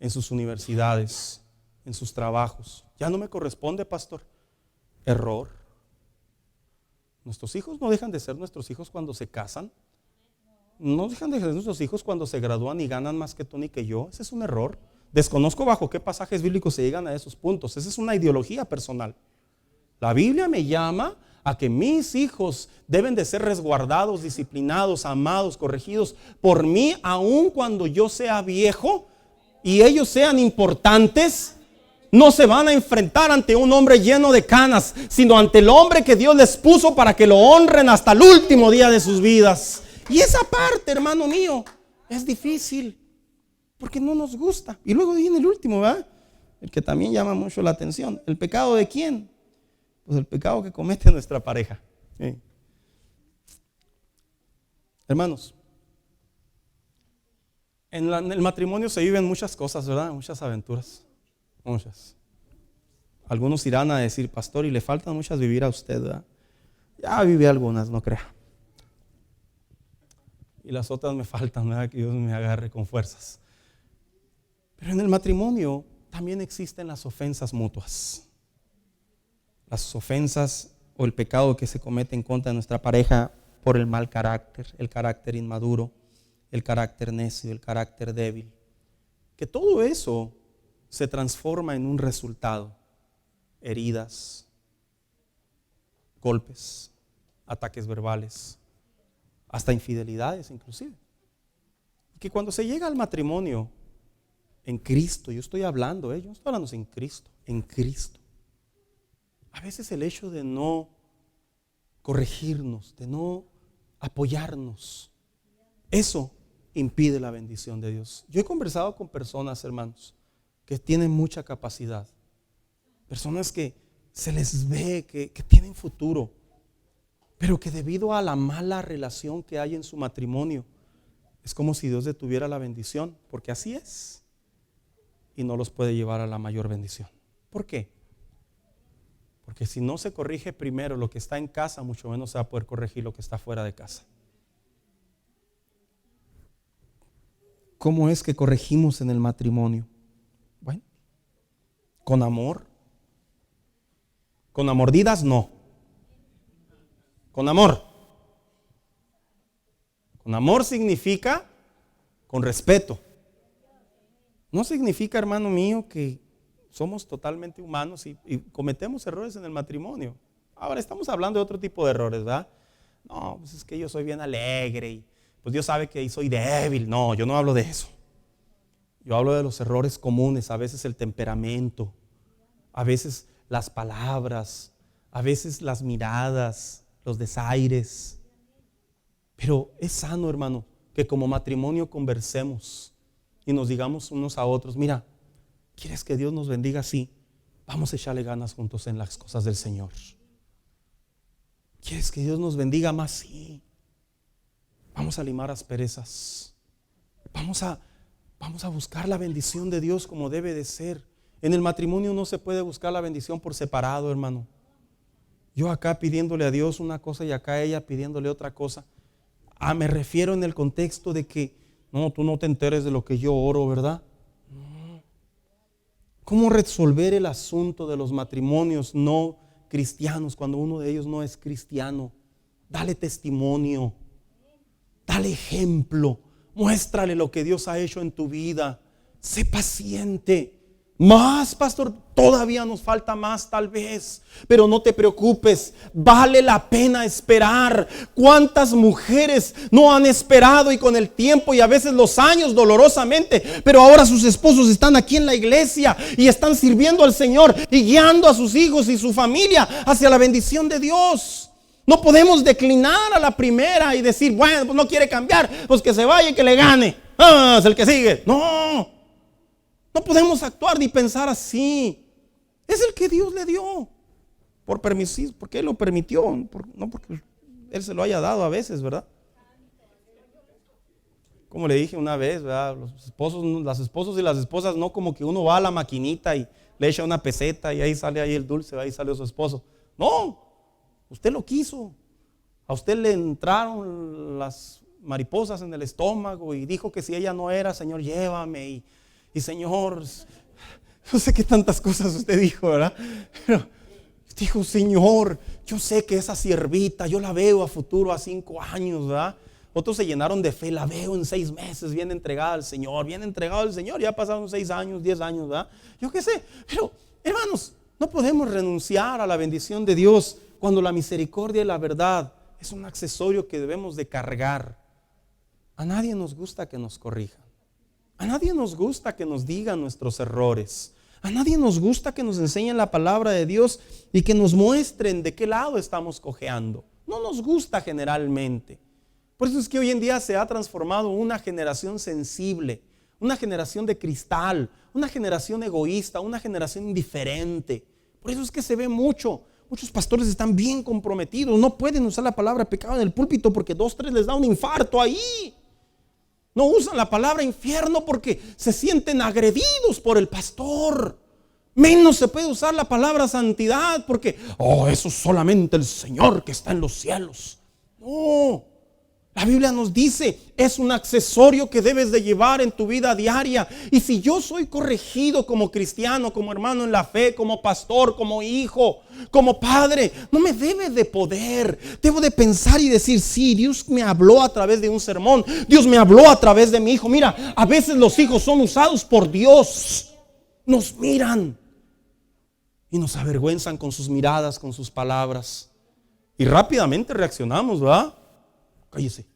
en sus universidades, en sus trabajos? Ya no me corresponde, pastor. Error. Nuestros hijos no dejan de ser nuestros hijos cuando se casan. No dejan de ser nuestros hijos cuando se gradúan y ganan más que tú ni que yo. Ese es un error. Desconozco bajo qué pasajes bíblicos se llegan a esos puntos. Esa es una ideología personal. La Biblia me llama a que mis hijos deben de ser resguardados, disciplinados, amados, corregidos por mí, aun cuando yo sea viejo y ellos sean importantes. No se van a enfrentar ante un hombre lleno de canas, sino ante el hombre que Dios les puso para que lo honren hasta el último día de sus vidas. Y esa parte, hermano mío, es difícil porque no nos gusta. Y luego viene el último, ¿verdad? El que también llama mucho la atención. ¿El pecado de quién? Pues el pecado que comete nuestra pareja. ¿Sí? Hermanos, en el matrimonio se viven muchas cosas, ¿verdad? Muchas aventuras. Muchas. Algunos irán a decir, pastor, y le faltan muchas vivir a usted, ¿verdad? Ya viví algunas, no crea. Y las otras me faltan, ¿verdad? Que Dios me agarre con fuerzas. Pero en el matrimonio también existen las ofensas mutuas. Las ofensas o el pecado que se comete en contra de nuestra pareja por el mal carácter, el carácter inmaduro, el carácter necio, el carácter débil. Que todo eso se transforma en un resultado. Heridas, golpes, ataques verbales, hasta infidelidades inclusive. Que cuando se llega al matrimonio en Cristo, yo estoy hablando, yo no estoy hablando en Cristo, en Cristo. A veces el hecho de no corregirnos, de no apoyarnos, eso impide la bendición de Dios. Yo he conversado con personas, hermanos, que tienen mucha capacidad. Personas que se les ve que tienen futuro, pero que debido a la mala relación que hay en su matrimonio, es como si Dios detuviera la bendición, porque así es, y no los puede llevar a la mayor bendición. ¿Por qué? Porque si no se corrige primero lo que está en casa, mucho menos se va a poder corregir lo que está fuera de casa. ¿Cómo es que corregimos en el matrimonio? Bueno, con amor. Con mordidas no. Con amor. Con amor significa con respeto. No significa, hermano mío, que somos totalmente humanos y cometemos errores en el matrimonio. Ahora estamos hablando de otro tipo de errores, ¿verdad? No, pues es que yo soy bien alegre y pues Dios sabe que soy débil. No, yo no hablo de eso. Yo hablo de los errores comunes, a veces el temperamento, a veces las palabras, a veces las miradas, los desaires. Pero es sano, hermano, que como matrimonio conversemos y nos digamos unos a otros, mira, ¿quieres que Dios nos bendiga? Sí, vamos a echarle ganas juntos en las cosas del Señor. ¿Quieres que Dios nos bendiga más? Sí. Vamos a limar asperezas. Vamos a buscar la bendición de Dios como debe de ser. En el matrimonio no se puede buscar la bendición por separado, hermano. Yo acá pidiéndole a Dios una cosa y acá ella pidiéndole otra cosa. Me refiero en el contexto de que no, tú no te enteres de lo que yo oro, ¿verdad? No. ¿Cómo resolver el asunto de los matrimonios no cristianos cuando uno de ellos no es cristiano? Dale testimonio, dale ejemplo, muéstrale lo que Dios ha hecho en tu vida. Sé paciente. Más, pastor, todavía nos falta más tal vez, pero no te preocupes, vale la pena esperar. ¿Cuántas mujeres no han esperado y con el tiempo y a veces los años dolorosamente, pero ahora sus esposos están aquí en la iglesia y están sirviendo al Señor y guiando a sus hijos y su familia hacia la bendición de Dios? No podemos declinar a la primera y decir, bueno, pues no quiere cambiar, pues que se vaya y que le gane. Es el que sigue. No podemos actuar ni pensar así. Es el que Dios le dio por permiso, porque Él lo permitió, no porque Él se lo haya dado a veces, ¿verdad? Como le dije una vez, ¿verdad? Los esposos y las esposas no como que uno va a la maquinita y le echa una peseta y ahí sale ahí el dulce, ahí sale su esposo. No, usted lo quiso. A usted le entraron las mariposas en el estómago y dijo que si ella no era, Señor, llévame. Y Señor, no sé qué tantas cosas usted dijo, ¿verdad? Pero dijo, Señor, yo sé que esa siervita, yo la veo a futuro a 5 años, ¿verdad? Otros se llenaron de fe, la veo en 6 meses, bien entregada al Señor, bien entregado al Señor, ya pasaron 6 años, 10 años, ¿verdad? Yo qué sé, pero hermanos, no podemos renunciar a la bendición de Dios cuando la misericordia y la verdad es un accesorio que debemos de cargar. A nadie nos gusta que nos corrijan. A nadie nos gusta que nos digan nuestros errores. A nadie nos gusta que nos enseñen la palabra de Dios y que nos muestren de qué lado estamos cojeando. No nos gusta generalmente. Por eso es que hoy en día se ha transformado una generación sensible, una generación de cristal, una generación egoísta, una generación indiferente. Por eso es que se ve mucho. Muchos pastores están bien comprometidos. No pueden usar la palabra pecado en el púlpito porque 2, 3 les da un infarto ahí. No usan la palabra infierno porque se sienten agredidos por el pastor. Menos se puede usar la palabra santidad porque, eso es solamente el Señor que está en los cielos. No, la Biblia nos dice, es un accesorio que debes de llevar en tu vida diaria. Y si yo soy corregido como cristiano, como hermano en la fe, como pastor, como hijo, como padre, no me debe de poder. Debo de pensar y decir, sí, Dios me habló a través de un sermón. Dios me habló a través de mi hijo. Mira, a veces los hijos son usados por Dios. Nos miran y nos avergüenzan con sus miradas, con sus palabras. Y rápidamente reaccionamos, ¿verdad? Cállese,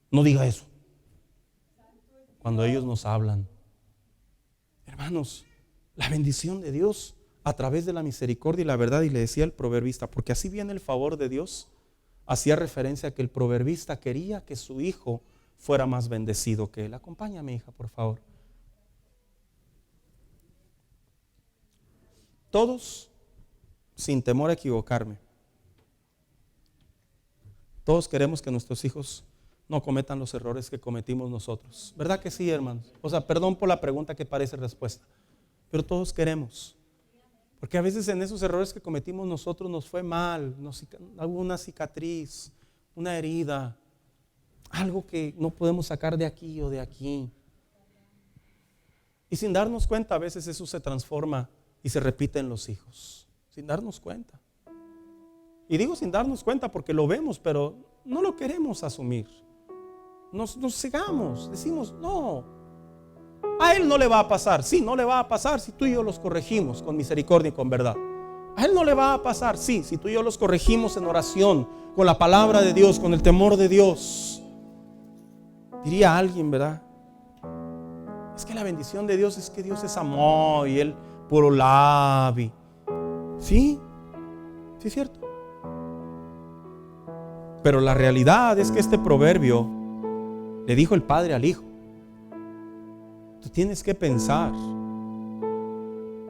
no diga eso. Cuando ellos nos hablan. Hermanos, la bendición de Dios a través de la misericordia y la verdad, y le decía el proverbista, porque así viene el favor de Dios, hacía referencia a que el proverbista quería que su hijo fuera más bendecido que él. Acompáñame, hija, por favor. Todos, sin temor a equivocarme, todos queremos que nuestros hijos no cometan los errores que cometimos nosotros. ¿Verdad que sí, hermanos? O sea, perdón por la pregunta que parece respuesta, pero todos queremos. Porque a veces en esos errores que cometimos nosotros nos fue mal, hubo una cicatriz, una herida, algo que no podemos sacar de aquí o de aquí. Y sin darnos cuenta, a veces eso se transforma y se repite en los hijos, sin darnos cuenta. Y digo sin darnos cuenta porque lo vemos, pero no lo queremos asumir. Nos cegamos, decimos, no, a él no le va a pasar. Sí, no le va a pasar si tú y yo los corregimos con misericordia y con verdad. A él no le va a pasar, sí, si tú y yo los corregimos en oración, con la palabra de Dios, con el temor de Dios. Diría alguien, ¿verdad? Es que la bendición de Dios es que Dios es amor y Él puro lavi. Sí, sí es cierto. Pero la realidad es que este proverbio le dijo el padre al hijo: tú tienes que pensar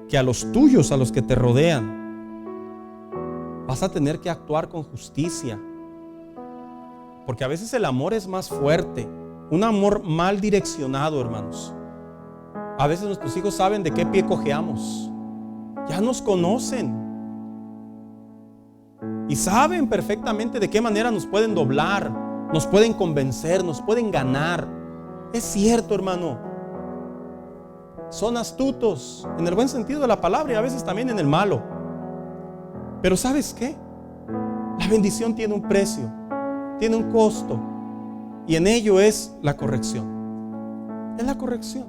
que a los tuyos, a los que te rodean, vas a tener que actuar con justicia. Porque a veces el amor es más fuerte. Un amor mal direccionado, hermanos. A veces nuestros hijos saben de qué pie cojeamos. Ya nos conocen. Y saben perfectamente de qué manera nos pueden doblar, nos pueden convencer, nos pueden ganar. Es cierto, hermano. Son astutos en el buen sentido de la palabra y a veces también en el malo. Pero ¿sabes qué? La bendición tiene un precio, tiene un costo, y en ello es la corrección. Es la corrección.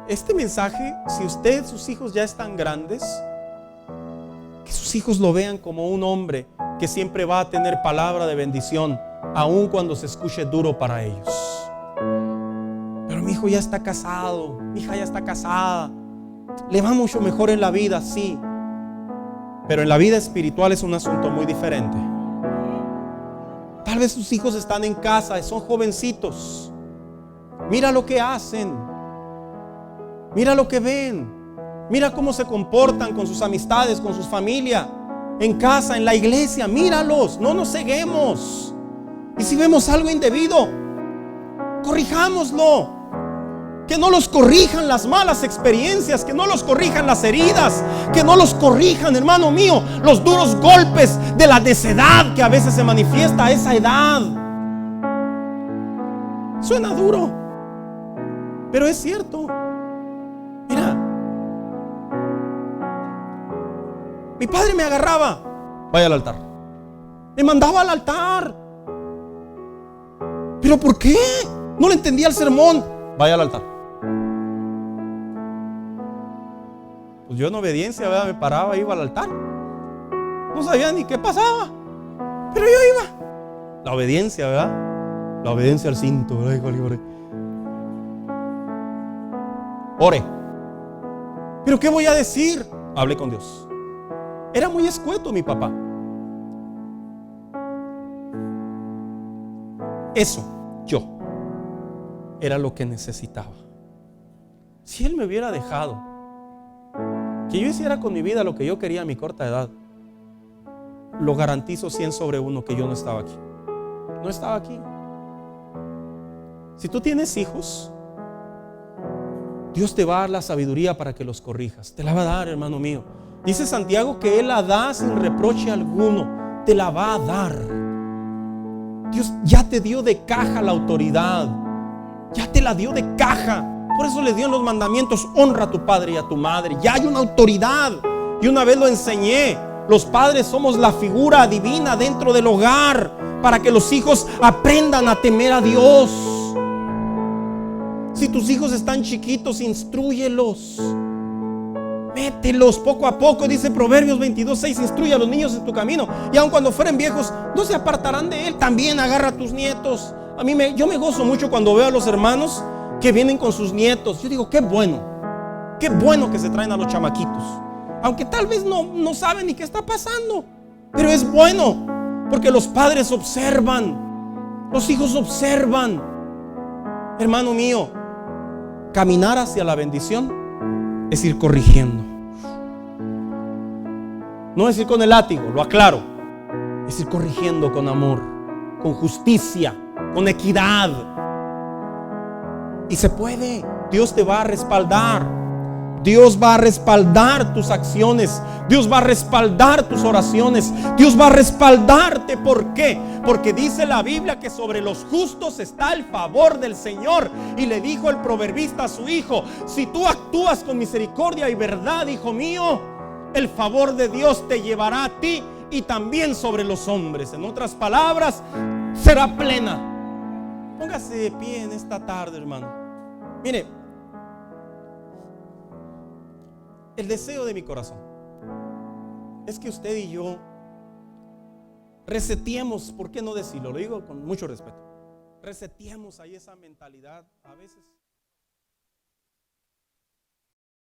Este mensaje, si usted, sus hijos ya están grandes, que sus hijos lo vean como un hombre que siempre va a tener palabra de bendición, aun cuando se escuche duro para ellos. Pero mi hijo ya está casado, mi hija ya está casada, le va mucho mejor en la vida, sí, pero en la vida espiritual es un asunto muy diferente. Tal vez sus hijos están en casa, son jovencitos. Mira lo que hacen, mira lo que ven, mira cómo se comportan con sus amistades, con sus familias, en casa, en la iglesia. Míralos, no nos ceguemos. Y si vemos algo indebido, corrijámoslo. Que no los corrijan las malas experiencias, que no los corrijan las heridas, que no los corrijan, hermano mío, los duros golpes de la necedad que a veces se manifiesta a esa edad. Suena duro, pero es cierto. Mira, mi padre me agarraba, vaya al altar, me mandaba al altar. ¿Pero por qué? No le entendía el sermón. Vaya al altar. Pues yo en obediencia, ¿verdad? Me paraba, iba al altar. No sabía ni qué pasaba, pero yo iba. La obediencia, ¿verdad? La obediencia al cinto, ¿verdad? Ore. ¿Pero qué voy a decir? Hablé con Dios. Era muy escueto mi papá. Eso, yo, era lo que necesitaba. Si Él me hubiera dejado que yo hiciera con mi vida lo que yo quería a mi corta edad, lo garantizo 100 sobre 1 que yo no estaba aquí. No estaba aquí. Si tú tienes hijos, Dios te va a dar la sabiduría para que los corrijas. Te la va a dar, hermano mío. Dice Santiago que Él la da sin reproche alguno. Te la va a dar. Dios ya te dio de caja la autoridad. Ya te la dio de caja. Por eso le dio en los mandamientos: honra a tu padre y a tu madre. Ya hay una autoridad. Y una vez lo enseñé. Los padres somos la figura divina dentro del hogar, para que los hijos aprendan a temer a Dios. Si tus hijos están chiquitos, instrúyelos. Mételos poco a poco. Dice Proverbios 22:6: instruye a los niños en tu camino, y aun cuando fueren viejos no se apartarán de él. También agarra a tus nietos. Yo me gozo mucho cuando veo a los hermanos que vienen con sus nietos. Yo digo, qué bueno que se traen a los chamaquitos, aunque tal vez no saben ni qué está pasando, pero es bueno, porque los padres observan, los hijos observan. Hermano mío, caminar hacia la bendición es ir corrigiendo. No es ir con el látigo, lo aclaro. Es ir corrigiendo con amor, con justicia, con equidad. Y se puede. Dios te va a respaldar. Dios va a respaldar tus acciones. Dios va a respaldar tus oraciones. Dios va a respaldarte. ¿Por qué? Porque dice la Biblia que sobre los justos está el favor del Señor. Y le dijo el proverbista a su hijo: si tú actúas con misericordia y verdad, hijo mío, el favor de Dios te llevará a ti y también sobre los hombres. En otras palabras, será plena. Póngase de pie en esta tarde, hermano. Mire, el deseo de mi corazón es que usted y yo reseteemos, ¿por qué no decirlo? Lo digo con mucho respeto. Reseteemos ahí esa mentalidad. A veces